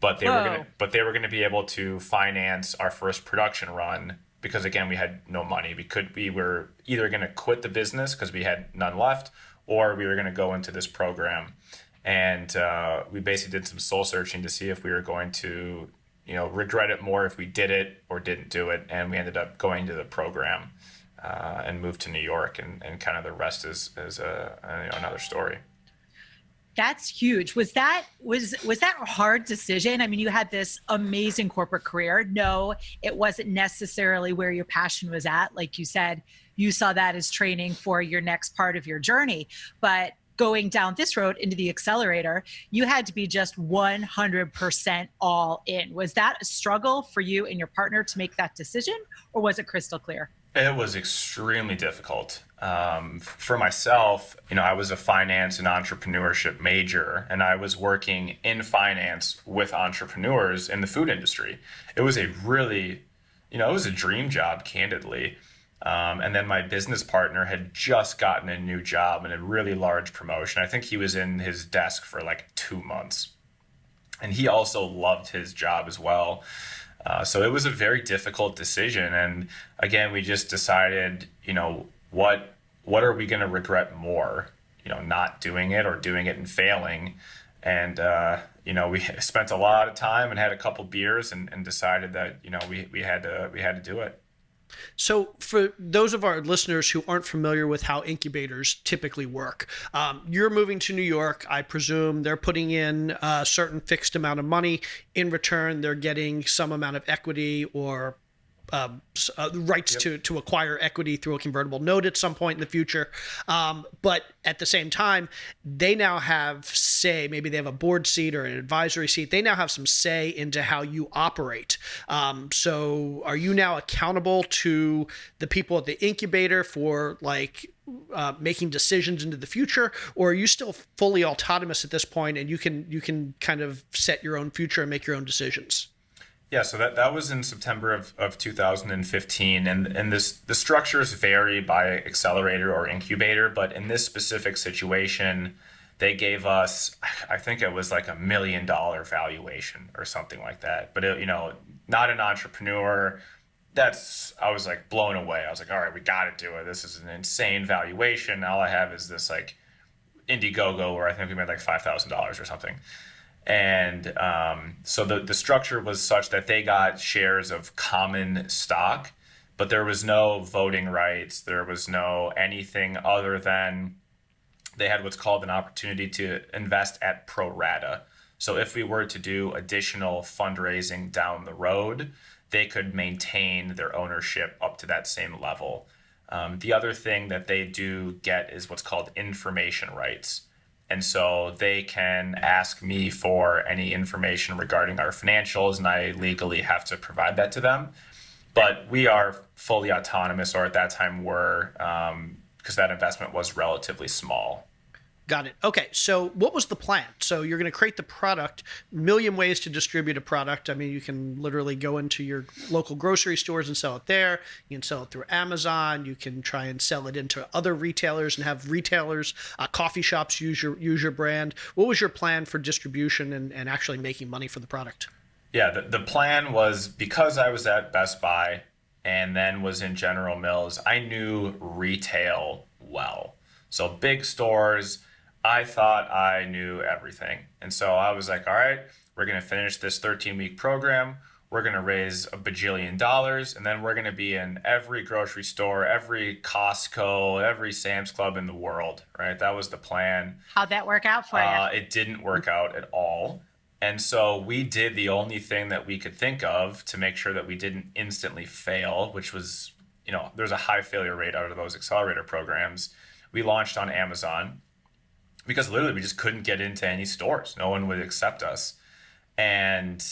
[SPEAKER 4] But they were going to be able to finance our first production run because, again, we had no money. We were either going to quit the business because we had none left, or we were going to go into this program. And we basically did some soul searching to see if we were going to, regret it more if we did it or didn't do it. And we ended up going to the program and moved to New York. And kind of the rest is another story.
[SPEAKER 3] That's huge. Was that a hard decision? I mean, you had this amazing corporate career. No, it wasn't necessarily where your passion was at. Like you said, you saw that as training for your next part of your journey. But going down this road into the accelerator, you had to be just 100% all in. Was that a struggle for you and your partner to make that decision, or was it crystal clear?
[SPEAKER 4] It was extremely difficult. For myself, I was a finance and entrepreneurship major, and I was working in finance with entrepreneurs in the food industry. It was a really, it was a dream job, candidly. And then my business partner had just gotten a new job and a really large promotion. I think he was in his desk for like 2 months. And he also loved his job as well. So it was a very difficult decision. And again, we just decided, what are we going to regret more? Not doing it or doing it and failing. And, we spent a lot of time and had a couple beers and decided that, we had to do it.
[SPEAKER 1] So for those of our listeners who aren't familiar with how incubators typically work, you're moving to New York. I presume they're putting in a certain fixed amount of money. In return, they're getting some amount of equity or rights to acquire equity through a convertible note at some point in the future. But at the same time, they now have say, maybe they have a board seat or an advisory seat. They now have some say into how you operate. So are you now accountable to the people at the incubator for making decisions into the future, or are you still fully autonomous at this point and you can kind of set your own future and make your own decisions?
[SPEAKER 4] Yeah, so that was in September of 2015, and the structures vary by accelerator or incubator, but in this specific situation, They gave us, I think it was like $1 million valuation or something like that. But it, not an entrepreneur. I was like blown away. I was like, all right, we got to do it. This is an insane valuation. All I have is this like Indiegogo where I think we made like $5,000 or something. And so the structure was such that they got shares of common stock, but there was no voting rights. There was no anything other than they had what's called an opportunity to invest at pro rata. So if we were to do additional fundraising down the road, they could maintain their ownership up to that same level. The other thing that they do get is what's called information rights. And so they can ask me for any information regarding our financials, and I legally have to provide that to them. But we are fully autonomous, or at that time were, because that investment was relatively small.
[SPEAKER 1] Got it. Okay. So what was the plan? So you're going to create the product, million ways to distribute a product. I mean, you can literally go into your local grocery stores and sell it there. You can sell it through Amazon. You can try and sell it into other retailers and have retailers, coffee shops use your brand. What was your plan for distribution and actually making money for the product?
[SPEAKER 4] Yeah, the plan was, because I was at Best Buy and then was in General Mills, I knew retail well. So big stores, I thought I knew everything. And so I was like, all right, we're going to finish this 13-week program. We're going to raise $1 bajillion, and then we're going to be in every grocery store, every Costco, every Sam's Club in the world, right? That was the plan.
[SPEAKER 3] How'd that work out for you?
[SPEAKER 4] It didn't work out at all. And so we did the only thing that we could think of to make sure that we didn't instantly fail, which was, there's a high failure rate out of those accelerator programs. We launched on Amazon because literally we just couldn't get into any stores. No one would accept us. And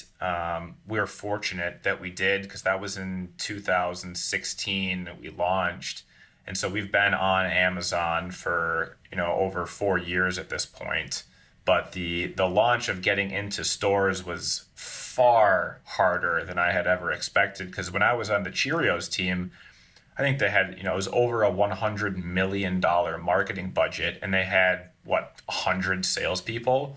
[SPEAKER 4] we were fortunate that we did, because that was in 2016 that we launched. And so we've been on Amazon for, over 4 years at this point. But the launch of getting into stores was far harder than I had ever expected, because when I was on the Cheerios team, I think they had, it was over a $100 million marketing budget, and they had, 100 salespeople.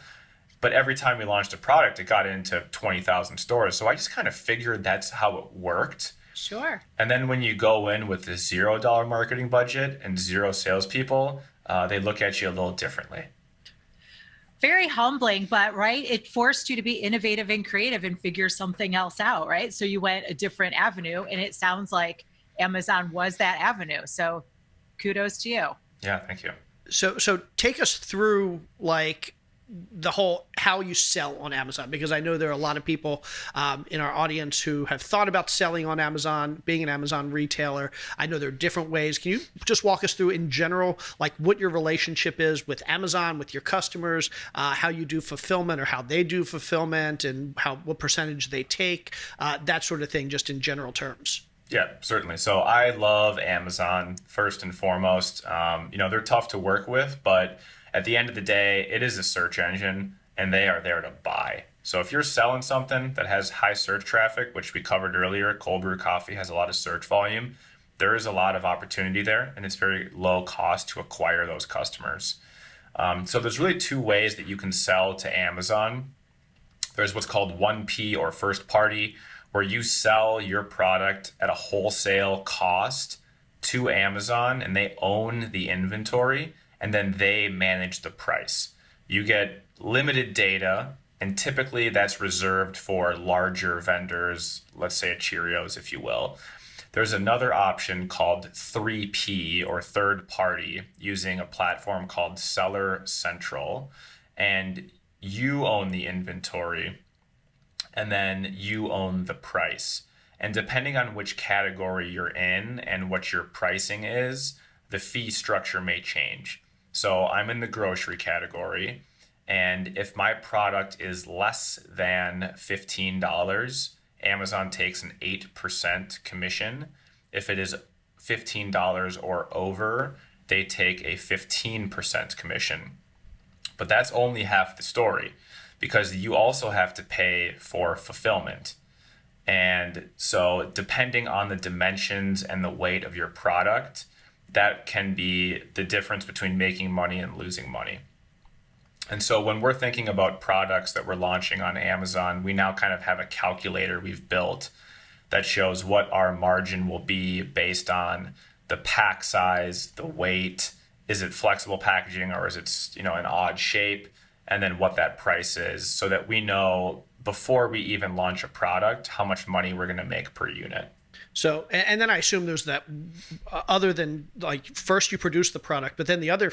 [SPEAKER 4] But every time we launched a product, it got into 20,000 stores. So I just kind of figured that's how it worked.
[SPEAKER 3] Sure.
[SPEAKER 4] And then when you go in with a $0 marketing budget and 0 salespeople, they look at you a little differently.
[SPEAKER 3] Very humbling, but right, it forced you to be innovative and creative and figure something else out, right? So you went a different avenue, and it sounds like Amazon was that avenue. So kudos to you.
[SPEAKER 4] Yeah, thank you.
[SPEAKER 1] So take us through like the whole how you sell on Amazon, because I know there are a lot of people in our audience who have thought about selling on Amazon, being an Amazon retailer. I know there are different ways. Can you just walk us through in general, like what your relationship is with Amazon, with your customers, how you do fulfillment or how they do fulfillment, and what percentage they take, that sort of thing, just in general terms?
[SPEAKER 4] Yeah, certainly. So I love Amazon first and foremost. They're tough to work with, but at the end of the day, it is a search engine, and they are there to buy. So if you're selling something that has high search traffic, which we covered earlier, cold brew coffee has a lot of search volume, there is a lot of opportunity there, and it's very low cost to acquire those customers. So there's really 2 ways that you can sell to Amazon. There's what's called 1P or first party, where you sell your product at a wholesale cost to Amazon, and they own the inventory, and then they manage the price. You get limited data, and typically that's reserved for larger vendors, let's say a Cheerios, if you will. There's another option called 3P or third party, using a platform called Seller Central, and you own the inventory, and then you own the price. And depending on which category you're in and what your pricing is, the fee structure may change. So I'm in the grocery category, and if my product is less than $15, Amazon takes an 8% commission. If it is $15 or over, they take a 15% commission. But that's only half the story, because you also have to pay for fulfillment. And so depending on the dimensions and the weight of your product, that can be the difference between making money and losing money. And so when we're thinking about products that we're launching on Amazon, we now kind of have a calculator we've built that shows what our margin will be based on the pack size, the weight, is it flexible packaging or is it, an odd shape, and then what that price is, so that we know before we even launch a product how much money we're going to make per unit.
[SPEAKER 1] So, and then I assume there's that, other than like first you produce the product, but then the other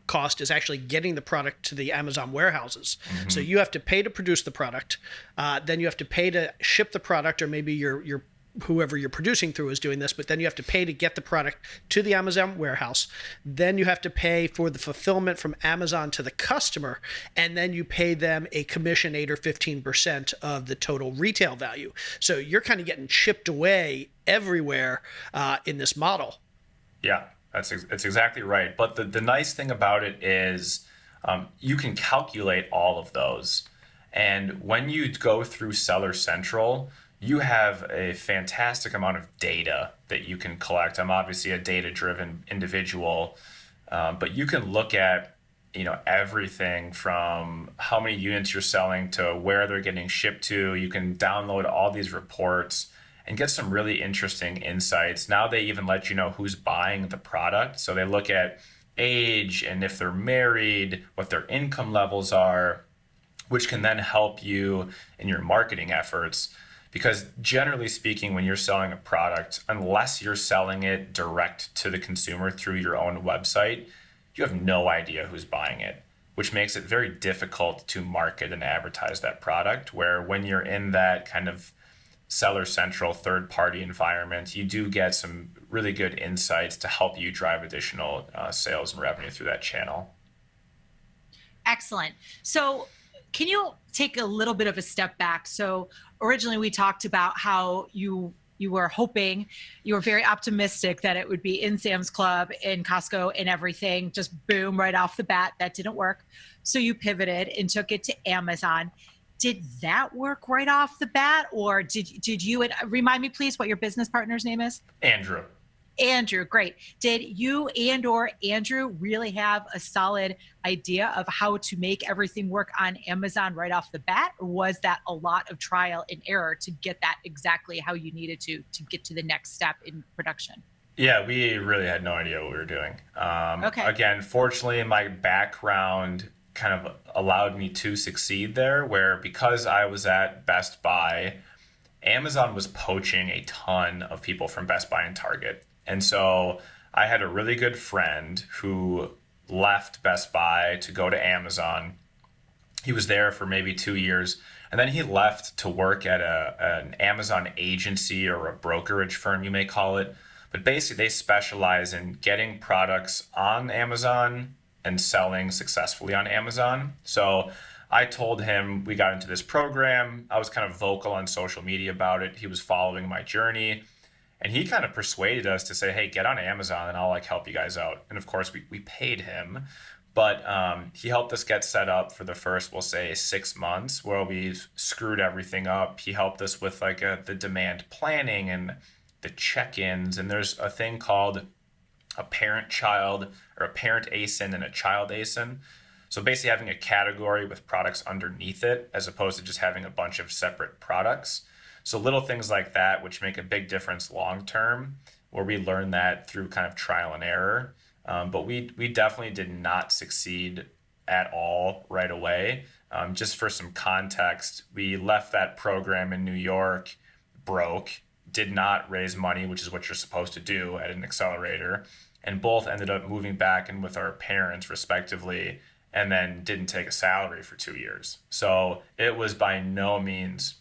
[SPEAKER 1] cost is actually getting the product to the Amazon warehouses. Mm-hmm. So you have to pay to produce the product, then you have to pay to ship the product, or maybe your whoever you're producing through is doing this, but then you have to pay to get the product to the Amazon warehouse. Then you have to pay for the fulfillment from Amazon to the customer, and then you pay them a commission, 8 or 15% of the total retail value. So you're kind of getting chipped away everywhere in this model.
[SPEAKER 4] Yeah, that's exactly right. But the nice thing about it is you can calculate all of those. And when you go through Seller Central, you have a fantastic amount of data that you can collect. I'm obviously a data-driven individual, but you can look at, everything from how many units you're selling to where they're getting shipped to. You can download all these reports and get some really interesting insights. Now they even let you know who's buying the product. So they look at age and if they're married, what their income levels are, which can then help you in your marketing efforts. Because generally speaking, when you're selling a product, unless you're selling it direct to the consumer through your own website, you have no idea who's buying it, which makes it very difficult to market and advertise that product. Where when you're in that kind of Seller Central third-party environment, you do get some really good insights to help you drive additional sales and revenue through that channel.
[SPEAKER 3] Excellent. So can you take a little bit of a step back? So originally we talked about how you were hoping, you were very optimistic that it would be in Sam's Club, in Costco, and everything, just boom, right off the bat. That didn't work. So you pivoted and took it to Amazon. Did that work right off the bat? Or did you, and remind me please what your business partner's name is? Andrew, great. Did you or Andrew really have a solid idea of how to make everything work on Amazon right off the bat? Or was that a lot of trial and error to get that exactly how you needed to get to the next step in production?
[SPEAKER 4] Yeah, we really had no idea what we were doing.
[SPEAKER 3] Okay.
[SPEAKER 4] Again, fortunately, my background kind of allowed me to succeed there, where because I was at Best Buy, Amazon was poaching a ton of people from Best Buy and Target. And so I had a really good friend who left Best Buy to go to Amazon. He was there for maybe 2 years, and then he left to work at an Amazon agency or a brokerage firm, you may call it. But basically, they specialize in getting products on Amazon and selling successfully on Amazon. So I told him we got into this program. I was kind of vocal on social media about it. He was following my journey. And he kind of persuaded us to say, hey, get on Amazon and I'll help you guys out. And of course, we paid him, but he helped us get set up for the first, we'll say 6 months where we screwed everything up. He helped us with the demand planning and the check-ins. And there's a thing called a parent-child or a parent ASIN and a child ASIN. So basically having a category with products underneath it as opposed to just having a bunch of separate products. So little things like that, which make a big difference long-term, where we learn that through kind of trial and error. But we definitely did not succeed at all right away. Just for some context, we left that program in New York, broke, did not raise money, which is what you're supposed to do at an accelerator, and both ended up moving back in with our parents respectively, and then didn't take a salary for 2 years. So it was by no means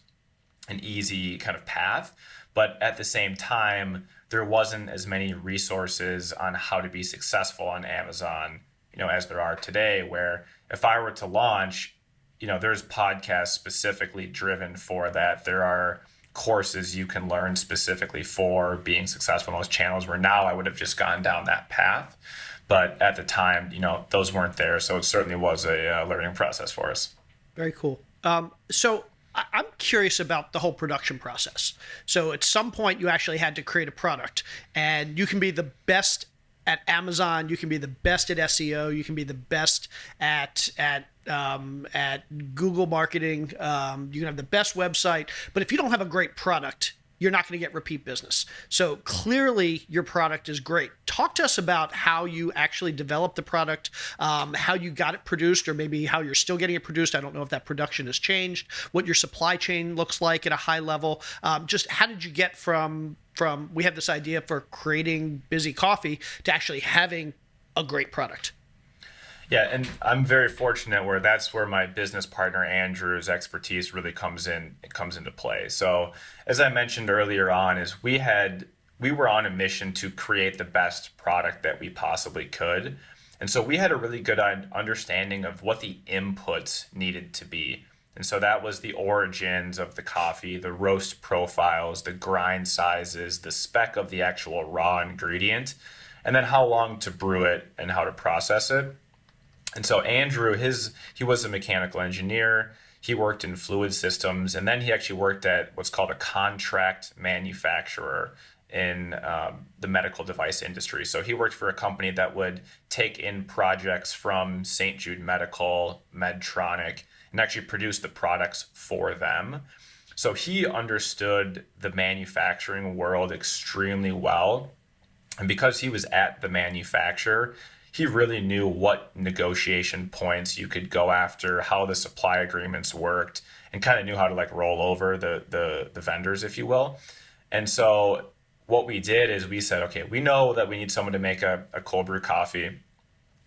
[SPEAKER 4] an easy kind of path, but at the same time, there wasn't as many resources on how to be successful on Amazon, as there are today, where if I were to launch, there's podcasts specifically driven for that. There are courses you can learn specifically for being successful in those channels, where now I would have just gone down that path. But at the time, those weren't there. So it certainly was a learning process for us.
[SPEAKER 1] Very cool. So I'm curious about the whole production process. So at some point you actually had to create a product, and you can be the best at Amazon, you can be the best at SEO, you can be the best at Google marketing, you can have the best website, but if you don't have a great product, you're not going to get repeat business. So clearly your product is great. Talk to us about how you actually developed the product, how you got it produced, or maybe how you're still getting it produced. I don't know if that production has changed, what your supply chain looks like at a high level. Just how did you get from we have this idea for creating Busy Coffee to actually having a great product?
[SPEAKER 4] Yeah, and I'm very fortunate where that's where my business partner Andrew's expertise really comes into play. So, as I mentioned earlier on, is we were on a mission to create the best product that we possibly could. And so we had a really good understanding of what the inputs needed to be. And so that was the origins of the coffee, the roast profiles, the grind sizes, the spec of the actual raw ingredient, and then how long to brew it and how to process it. And so Andrew, he was a mechanical engineer. He worked in fluid systems, and then he actually worked at what's called a contract manufacturer in the medical device industry. So he worked for a company that would take in projects from St. Jude Medical, Medtronic, and actually produce the products for them. So he understood the manufacturing world extremely well. And because he was at the manufacturer, he really knew what negotiation points you could go after, how the supply agreements worked, and kind of knew how to like roll over the vendors, if you will. And so what we did is we said, okay, we know that we need someone to make a cold brew coffee.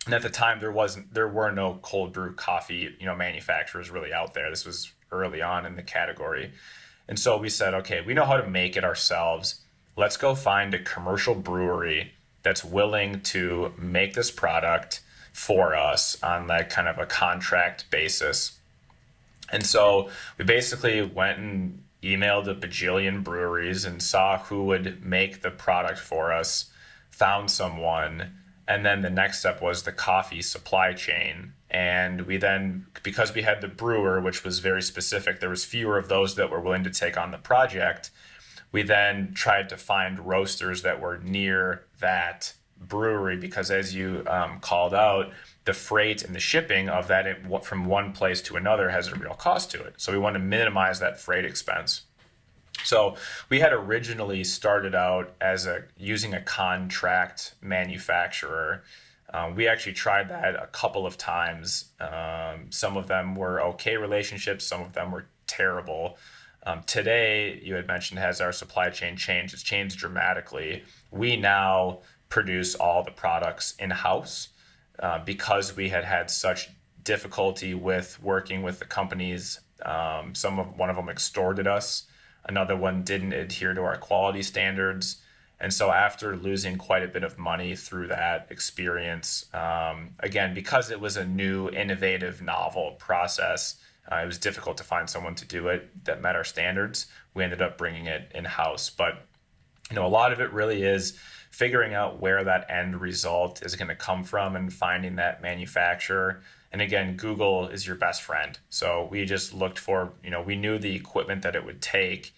[SPEAKER 4] And at the time there were no cold brew coffee, manufacturers really out there. This was early on in the category. And so we said, okay, we know how to make it ourselves. Let's go find a commercial brewery that's willing to make this product for us on that kind of a contract basis. And so we basically went and emailed a bajillion breweries and saw who would make the product for us, found someone, and then the next step was the coffee supply chain. And we then, because we had the brewer, which was very specific, there was fewer of those that were willing to take on the project. We then tried to find roasters that were near that brewery because, as you called out, the freight and the shipping of that from one place to another has a real cost to it. So we want to minimize that freight expense. So we had originally started out as using a contract manufacturer. We actually tried that a couple of times. Some of them were okay relationships, some of them were terrible. Today, you had mentioned, has our supply chain changed? It's changed dramatically. We now produce all the products in-house because we had such difficulty with working with the companies. One of them extorted us. Another one didn't adhere to our quality standards. And so after losing quite a bit of money through that experience, again, because it was a new, innovative, novel process, it was difficult to find someone to do it that met our standards. We ended up bringing it in-house. But a lot of it really is figuring out where that end result is going to come from and finding that manufacturer. And again, Google is your best friend. So we just looked for, we knew the equipment that it would take,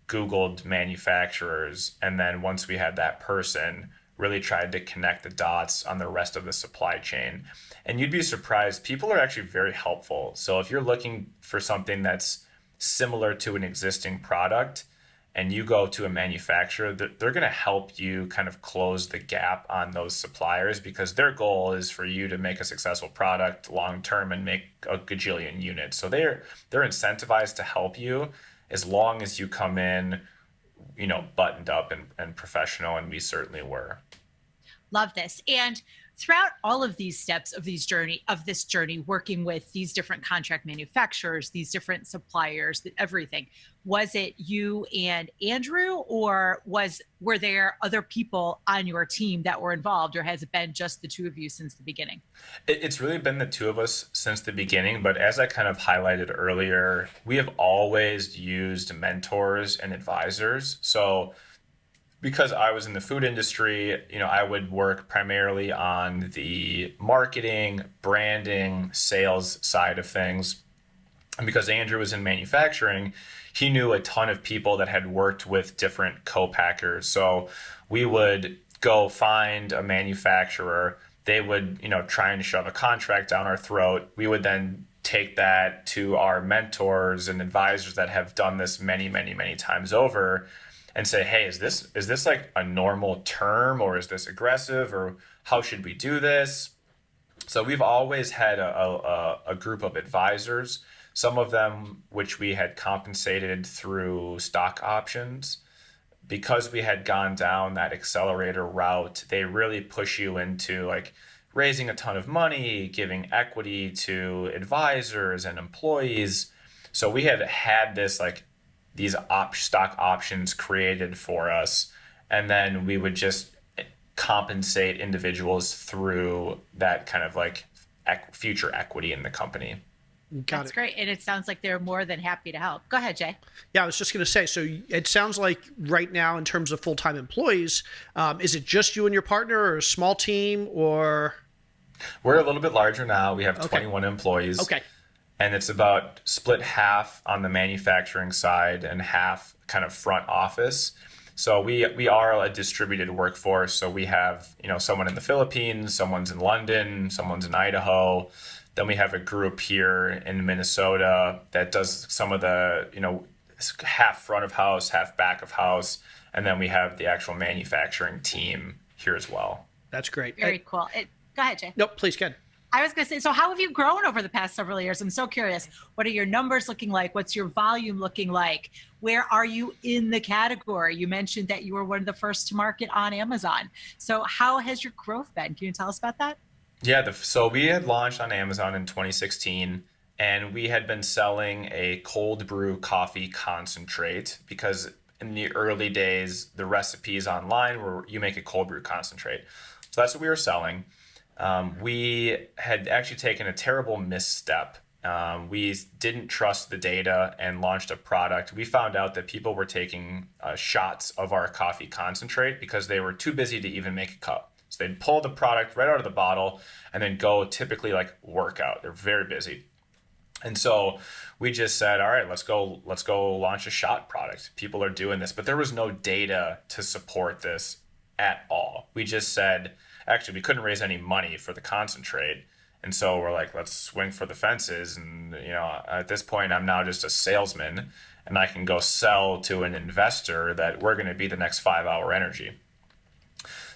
[SPEAKER 4] Googled manufacturers, and then once we had that person, really tried to connect the dots on the rest of the supply chain. And you'd be surprised, people are actually very helpful. So if you're looking for something that's similar to an existing product and you go to a manufacturer, they're going to help you kind of close the gap on those suppliers because their goal is for you to make a successful product long term and make a gajillion units. So they're incentivized to help you as long as you come in, buttoned up and professional, and we certainly were.
[SPEAKER 3] Love this. And throughout all of these steps of this journey, working with these different contract manufacturers, these different suppliers, everything, was it you and Andrew, or were there other people on your team that were involved, or has it been just the two of you since the beginning?
[SPEAKER 4] It's really been the two of us since the beginning, but as I kind of highlighted earlier, we have always used mentors and advisors. So because I was in the food industry, I would work primarily on the marketing, branding, sales side of things. And because Andrew was in manufacturing, he knew a ton of people that had worked with different co-packers. So we would go find a manufacturer. They would, try and shove a contract down our throat. We would then take that to our mentors and advisors that have done this many, many, many times over and say, hey, is this like a normal term, or is this aggressive, or how should we do this? So we've always had a group of advisors, some of them which we had compensated through stock options. Because we had gone down that accelerator route, they really push you into like raising a ton of money, giving equity to advisors and employees. So we had this like these stock options created for us, and then we would just compensate individuals through that kind of like future equity in the company.
[SPEAKER 3] That's great. And it sounds like they're more than happy to help. Go ahead, Jay.
[SPEAKER 1] Yeah, I was just going to say, so it sounds like right now in terms of full-time employees, is it just you and your partner, or a small team, or?
[SPEAKER 4] We're a little bit larger now. We have 21 employees.
[SPEAKER 1] Okay.
[SPEAKER 4] And it's about split half on the manufacturing side and half kind of front office. So we are a distributed workforce. So we have, someone in the Philippines, someone's in London, someone's in Idaho. Then we have a group here in Minnesota that does some of the, half front of house, half back of house. And then we have the actual manufacturing team here as well.
[SPEAKER 1] That's great.
[SPEAKER 3] Very cool. Go ahead, Jay.
[SPEAKER 1] Nope, please, Ken.
[SPEAKER 3] I was going to say, so how have you grown over the past several years? I'm so curious. What are your numbers looking like? What's your volume looking like? Where are you in the category? You mentioned that you were one of the first to market on Amazon. So how has your growth been? Can you tell us about that?
[SPEAKER 4] Yeah, so we had launched on Amazon in 2016, and we had been selling a cold brew coffee concentrate, because in the early days, the recipes online were you make a cold brew concentrate. So that's what we were selling. We had actually taken a terrible misstep. We didn't trust the data and launched a product. We found out that people were taking shots of our coffee concentrate because they were too busy to even make a cup. So they'd pull the product right out of the bottle and then go typically like work out. They're very busy. And so we just said, all right, let's go launch a shot product. People are doing this, but there was no data to support this at all. We just said, actually, we couldn't raise any money for the concentrate. And so we're like, let's swing for the fences. And, at this point, I'm now just a salesman, and I can go sell to an investor that we're going to be the next 5-hour energy.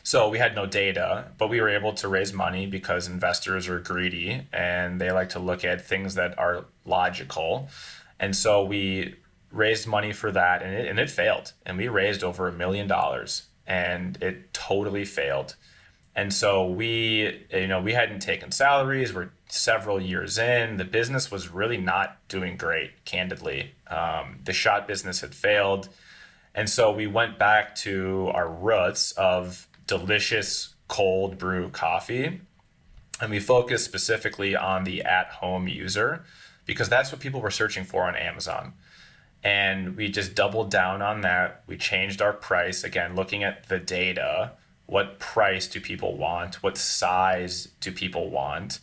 [SPEAKER 4] So we had no data, but we were able to raise money because investors are greedy and they like to look at things that are logical. And so we raised money for that, and it failed. And we raised over $1 million, and it totally failed. And so we hadn't taken salaries. We're several years in. The business was really not doing great, candidly. The shot business had failed. And so we went back to our roots of delicious cold brew coffee. And we focused specifically on the at-home user, because that's what people were searching for on Amazon. And we just doubled down on that. We changed our price, again, looking at the data. What price do people want? What size do people want?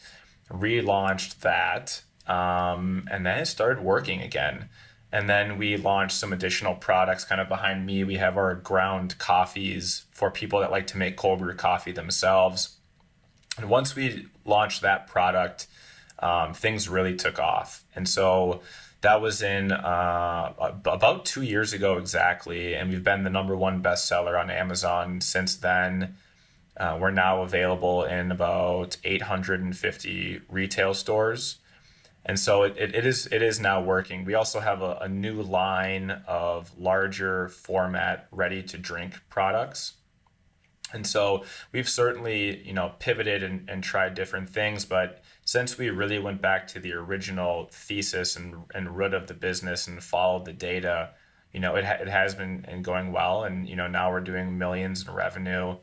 [SPEAKER 4] Relaunched that. And then it started working again. And then we launched some additional products kind of behind me. We have our ground coffees for people that like to make cold brew coffee themselves. And once we launched that product, things really took off. And so that was in about 2 years ago exactly. And we've been the #1 bestseller on Amazon since then. We're now available in about 850 retail stores. And so it is now working. We also have a new line of larger format, ready to drink products. And so we've certainly, pivoted and tried different things, but since we really went back to the original thesis and root of the business and followed the data, it has been going well. And, now we're doing millions in revenue,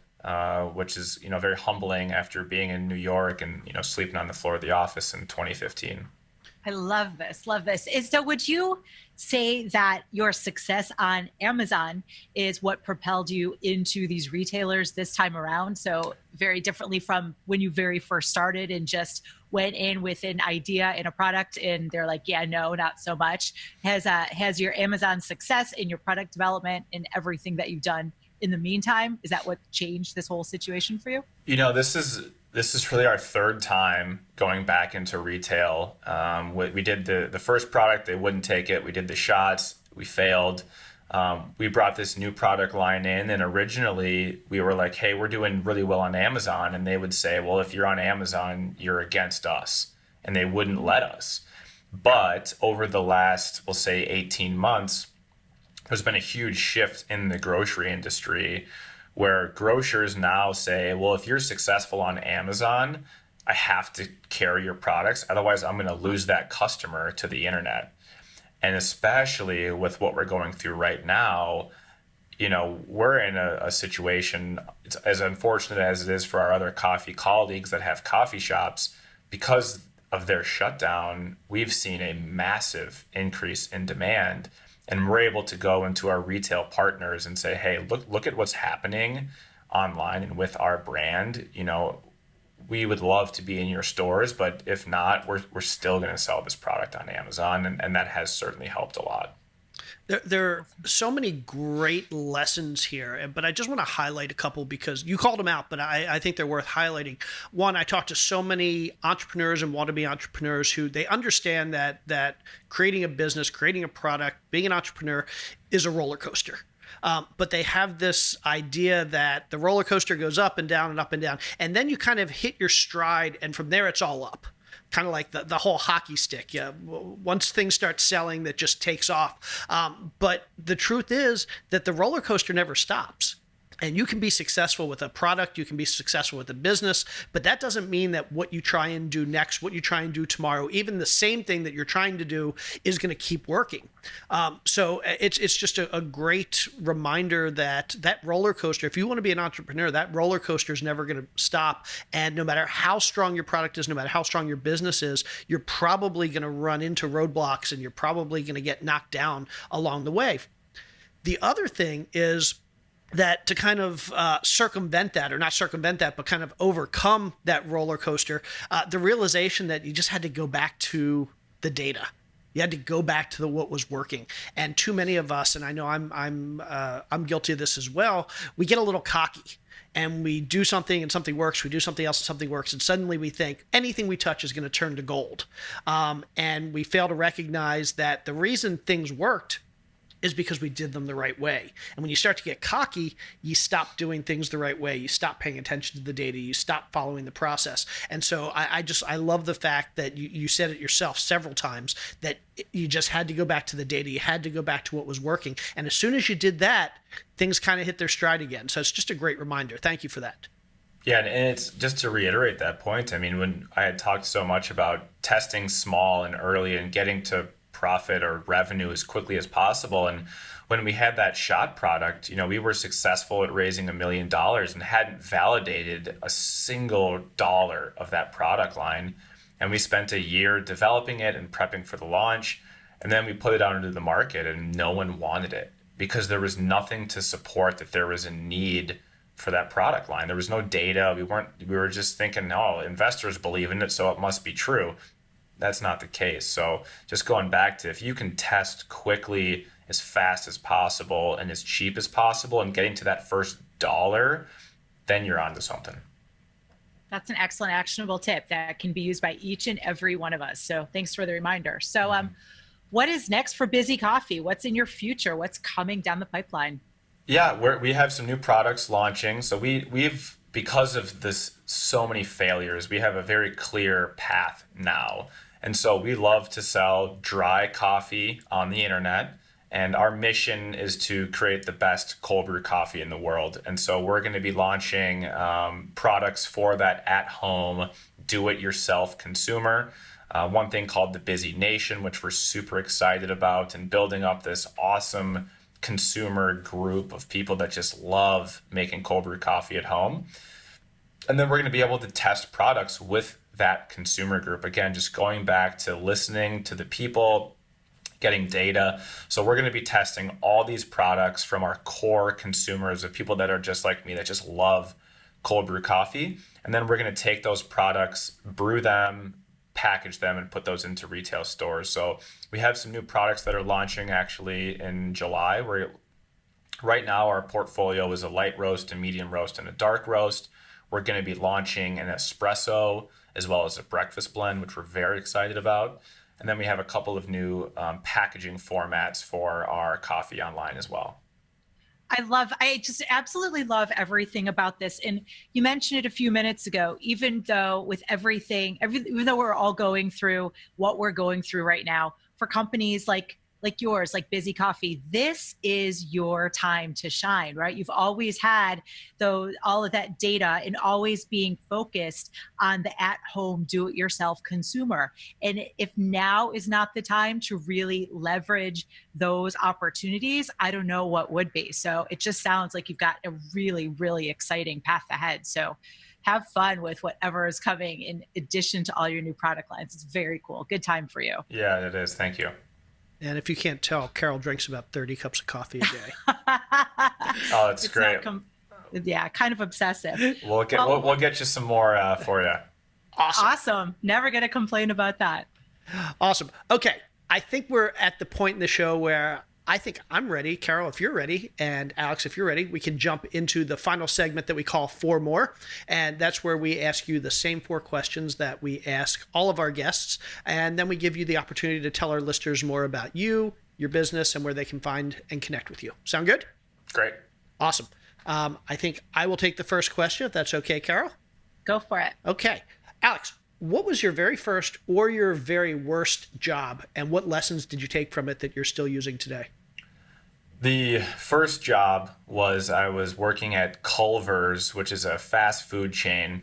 [SPEAKER 4] which is, very humbling after being in New York and, sleeping on the floor of the office in 2015.
[SPEAKER 3] I love this. Love this. So would you say that your success on Amazon is what propelled you into these retailers this time around? So very differently from when you very first started and just went in with an idea and a product and they're like, yeah, no, not so much. Has your Amazon success in your product development and everything that you've done in the meantime? Is that what changed this whole situation for you?
[SPEAKER 4] This is really our third time going back into retail. We did the first product, they wouldn't take it. We did the shots, we failed. We brought this new product line in, and originally we were like, hey, we're doing really well on Amazon. And they would say, well, if you're on Amazon, you're against us. And they wouldn't let us. But over the last, we'll say 18 months, there's been a huge shift in the grocery industry where grocers now say, well, if you're successful on Amazon, I have to carry your products. Otherwise, I'm going to lose that customer to the internet. And especially with what we're going through right now, we're in a situation, it's as unfortunate as it is for our other coffee colleagues that have coffee shops, because of their shutdown, we've seen a massive increase in demand. And we're able to go into our retail partners and say, hey, look at what's happening online and with our brand. We would love to be in your stores, but if not, we're still going to sell this product on Amazon. And that has certainly helped a lot.
[SPEAKER 1] There are so many great lessons here, but I just want to highlight a couple because you called them out, but I think they're worth highlighting. One, I talked to so many entrepreneurs and wannabe entrepreneurs who they understand that creating a business, creating a product, being an entrepreneur is a roller coaster. But they have this idea that the roller coaster goes up and down and up and down, and then you kind of hit your stride, and from there it's all up. Kind of like the whole hockey stick. Yeah, once things start selling, that just takes off. But the truth is that the roller coaster never stops. And you can be successful with a product, you can be successful with a business, but that doesn't mean that what you try and do next, what you try and do tomorrow, even the same thing that you're trying to do is going to keep working. So it's just a great reminder that roller coaster, if you want to be an entrepreneur, that roller coaster is never going to stop. And no matter how strong your product is, no matter how strong your business is, you're probably going to run into roadblocks and you're probably going to get knocked down along the way. The other thing is that to kind of circumvent that, or not circumvent that, but kind of overcome that roller coaster, the realization that you just had to go back to the data. You had to go back to what was working. And too many of us, and I know I'm guilty of this as well, we get a little cocky. And we do something and something works. We do something else and something works. And suddenly we think anything we touch is going to turn to gold. And we fail to recognize that the reason things worked is because we did them the right way. And when you start to get cocky, you stop doing things the right way. You stop paying attention to the data. You stop following the process. And so I love the fact that you said it yourself several times, that you just had to go back to the data. You had to go back to what was working. And as soon as you did that, things kind of hit their stride again. So it's just a great reminder. Thank you for that.
[SPEAKER 4] Yeah, and it's just to reiterate that point. I mean, when I had talked so much about testing small and early and getting to profit or revenue as quickly as possible. And when we had that shot product, we were successful at raising $1 million and hadn't validated a single dollar of that product line. And we spent a year developing it and prepping for the launch. And then we put it out into the market and no one wanted it because there was nothing to support that there was a need for that product line. There was no data. We were just thinking, no, investors believe in it, so it must be true. That's not the case. So just going back to, if you can test quickly, as fast as possible and as cheap as possible and getting to that first dollar, then you're onto something.
[SPEAKER 3] That's an excellent actionable tip that can be used by each and every one of us. So thanks for the reminder. So what is next for Busy Coffee? What's in your future? What's coming down the pipeline?
[SPEAKER 4] Yeah, we have some new products launching. So we've, because of this, so many failures, we have a very clear path now. And so we love to sell dry coffee on the internet. And our mission is to create the best cold brew coffee in the world. And so we're going to be launching products for that at-home, do-it-yourself consumer. One thing called the Busy Nation, which we're super excited about, and building up this awesome consumer group of people that just love making cold brew coffee at home. And then we're going to be able to test products with that consumer group. Again, just going back to listening to the people, getting data. So we're going to be testing all these products from our core consumers, of people that are just like me, that just love cold brew coffee. And then we're going to take those products, brew them, package them, and put those into retail stores. So we have some new products that are launching actually in July. Right now, our portfolio is a light roast, a medium roast, and a dark roast. We're going to be launching an espresso as well as a breakfast blend, which we're very excited about. And then we have a couple of new packaging formats for our coffee online as well.
[SPEAKER 3] I just absolutely love everything about this. And you mentioned it a few minutes ago, even though with even though we're all going through what we're going through right now, for companies like yours, like Busy Coffee, this is your time to shine, right? You've always had all of that data and always being focused on the at-home do-it-yourself consumer. And if now is not the time to really leverage those opportunities, I don't know what would be. So it just sounds like you've got a really, really exciting path ahead. So have fun with whatever is coming in addition to all your new product lines. It's very cool. Good time for you.
[SPEAKER 4] Yeah, it is. Thank you.
[SPEAKER 1] And if you can't tell, Carol drinks about 30 cups of coffee a day.
[SPEAKER 4] Oh, that's great.
[SPEAKER 3] Kind of obsessive.
[SPEAKER 4] We'll get you some more for you.
[SPEAKER 3] Awesome. Never going to complain about that.
[SPEAKER 1] Awesome. Okay. I think we're at the point in the show where I think I'm ready. Carol, if you're ready, and Alex, if you're ready, we can jump into the final segment that we call 4 More. And that's where we ask you the same 4 questions that we ask all of our guests. And then we give you the opportunity to tell our listeners more about you, your business, and where they can find and connect with you. Sound good?
[SPEAKER 4] Great.
[SPEAKER 1] Awesome. I think I will take the first question, if that's okay, Carol.
[SPEAKER 3] Go for it.
[SPEAKER 1] Okay. Alex, what was your very first or your very worst job, and what lessons did you take from it that you're still using today?
[SPEAKER 4] The first job was I was working at Culver's, which is a fast food chain,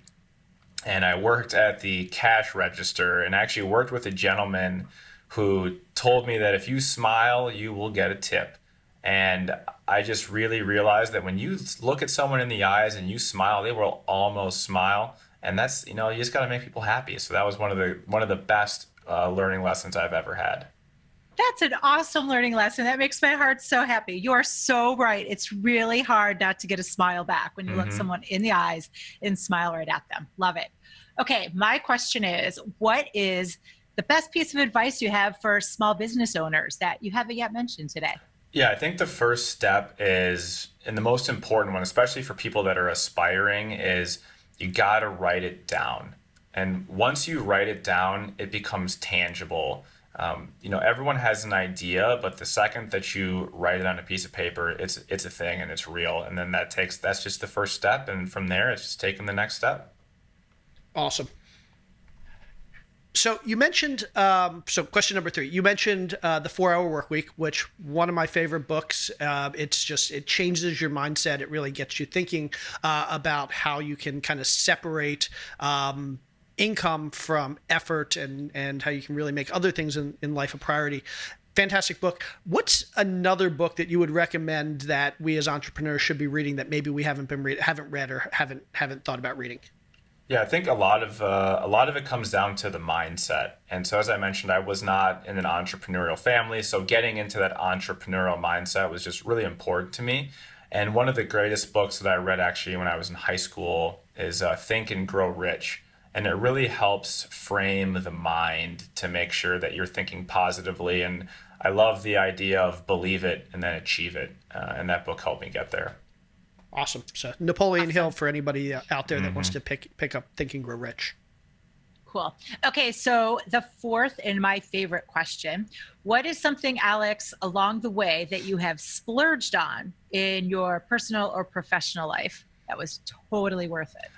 [SPEAKER 4] and I worked at the cash register and actually worked with a gentleman who told me that if you smile, you will get a tip. And I just really realized that when you look at someone in the eyes and you smile, they will almost smile. And that's, you just got to make people happy. So that was one of the best learning lessons I've ever had.
[SPEAKER 3] That's an awesome learning lesson. That makes my heart so happy. You are so right. It's really hard not to get a smile back when you look someone in the eyes and smile right at them. Love it. Okay, my question is, what is the best piece of advice you have for small business owners that you haven't yet mentioned today?
[SPEAKER 4] Yeah, I think the first step is, and the most important one, especially for people that are aspiring, is you got to write it down. And once you write it down, it becomes tangible. Everyone has an idea, but the second that you write it on a piece of paper, it's a thing and it's real. And then that's just the first step. And from there, it's just taking the next step.
[SPEAKER 1] Awesome. So you mentioned, question number 3, you mentioned the 4-Hour Workweek, which one of my favorite books. It changes your mindset. It really gets you thinking about how you can kind of separate income from effort and how you can really make other things in life a priority. Fantastic book. What's another book that you would recommend that we as entrepreneurs should be reading that maybe we haven't read or haven't thought about reading?
[SPEAKER 4] Yeah, I think a lot of it comes down to the mindset. And so, as I mentioned, I was not in an entrepreneurial family, so getting into that entrepreneurial mindset was just really important to me. And one of the greatest books that I read actually when I was in high school is Think and Grow Rich. And it really helps frame the mind to make sure that you're thinking positively. And I love the idea of believe it and then achieve it. And that book helped me get there.
[SPEAKER 1] Awesome. So Napoleon Hill for anybody out there that wants to pick up Think and Grow Rich.
[SPEAKER 3] Cool. Okay, so the fourth and my favorite question, what is something, Alex, along the way that you have splurged on in your personal or professional life that was totally worth it?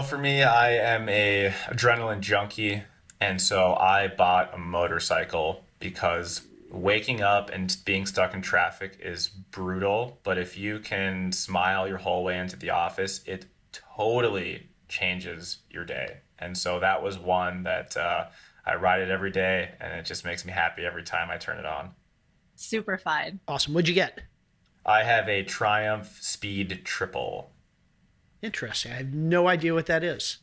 [SPEAKER 4] For me, I am a adrenaline junkie. And so I bought a motorcycle because waking up and being stuck in traffic is brutal, but if you can smile your whole way into the office, it totally changes your day. And so that was one that I ride it every day, and it just makes me happy every time I turn it on.
[SPEAKER 3] Super fun.
[SPEAKER 1] Awesome. What'd you get?
[SPEAKER 4] I have a Triumph Speed Triple.
[SPEAKER 1] Interesting. I have no idea what that is.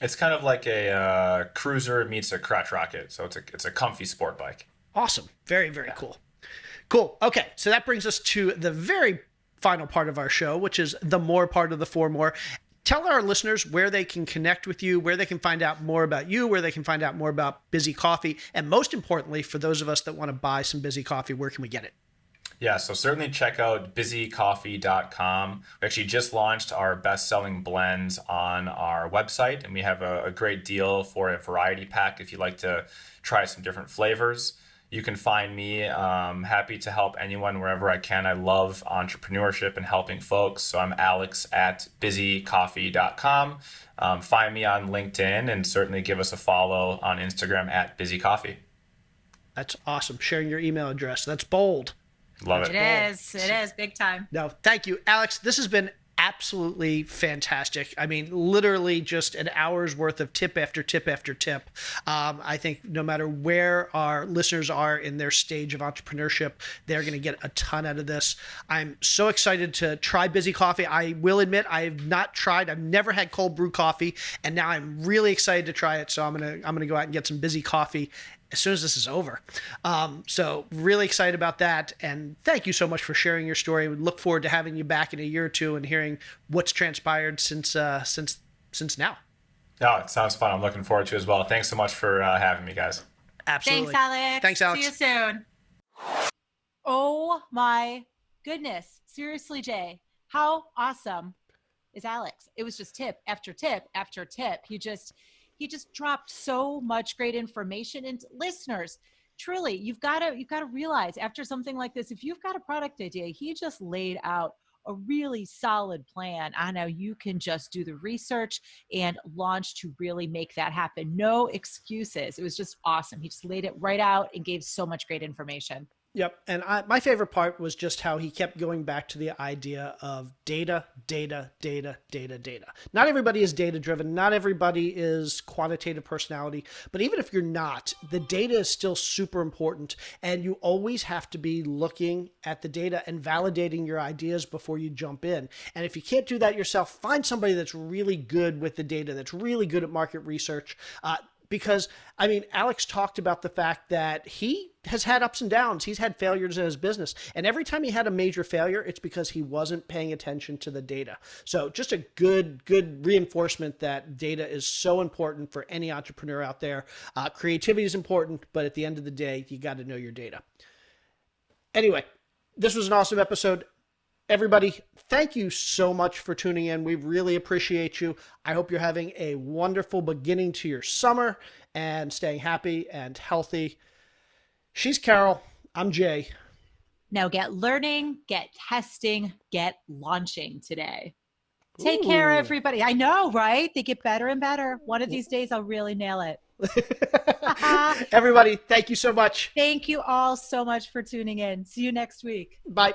[SPEAKER 4] It's kind of like a cruiser meets a crotch rocket, so it's a comfy sport bike.
[SPEAKER 1] Awesome. Very, very cool. Cool. Okay. So that brings us to the very final part of our show, which is the more part of the 4 More. Tell our listeners where they can connect with you, where they can find out more about you, where they can find out more about Busy Coffee, and most importantly, for those of us that want to buy some Busy Coffee, where can we get it?
[SPEAKER 4] Yeah, so certainly check out busycoffee.com. We actually just launched our best-selling blends on our website, and we have a great deal for a variety pack if you'd like to try some different flavors. You can find me happy to help anyone wherever I can. I love entrepreneurship and helping folks. So I'm Alex at busycoffee.com. Find me on LinkedIn and certainly give us a follow on Instagram at busycoffee.
[SPEAKER 1] That's awesome. Sharing your email address. That's bold.
[SPEAKER 4] Love it.
[SPEAKER 3] It is big time.
[SPEAKER 1] No, thank you, Alex. This has been absolutely fantastic. I mean, literally just an hour's worth of tip after tip after tip. I think no matter where our listeners are in their stage of entrepreneurship, they're going to get a ton out of this. I'm so excited to try Busy Coffee. I will admit I've not tried. I've never had cold brew coffee, and now I'm really excited to try it. So I'm gonna go out and get some Busy Coffee as soon as this is over. So really excited about that. And thank you so much for sharing your story. We look forward to having you back in a year or two and hearing what's transpired since now.
[SPEAKER 4] No, it sounds fun. I'm looking forward to it as well. Thanks so much for having me, guys.
[SPEAKER 1] Absolutely.
[SPEAKER 3] Thanks, Alex.
[SPEAKER 1] Thanks, Alex.
[SPEAKER 3] See you soon. Oh my goodness. Seriously, Jay, how awesome is Alex? It was just tip after tip after tip. He just dropped so much great information. And listeners, truly, you've got to realize after something like this, if you've got a product idea, he just laid out a really solid plan on how you can just do the research and launch to really make that happen. No excuses. It was just awesome. He just laid it right out and gave so much great information.
[SPEAKER 1] Yep. And my favorite part was just how he kept going back to the idea of data. Not everybody is data driven. Not everybody is quantitative personality. But even if you're not, the data is still super important. And you always have to be looking at the data and validating your ideas before you jump in. And if you can't do that yourself, find somebody that's really good with the data, that's really good at market research. Because, I mean, Alex talked about the fact that he has had ups and downs. He's had failures in his business. And every time he had a major failure, it's because he wasn't paying attention to the data. So just a good reinforcement that data is so important for any entrepreneur out there. Creativity is important, but at the end of the day, you got to know your data. Anyway, this was an awesome episode. Everybody, thank you so much for tuning in. We really appreciate you. I hope you're having a wonderful beginning to your summer and staying happy and healthy. She's Carol. I'm Jay.
[SPEAKER 3] Now get learning, get testing, get launching today. Take care, everybody. I know, right? They get better and better. One of these days, I'll really nail it.
[SPEAKER 1] Everybody, thank you so much.
[SPEAKER 3] Thank you all so much for tuning in. See you next week.
[SPEAKER 1] Bye.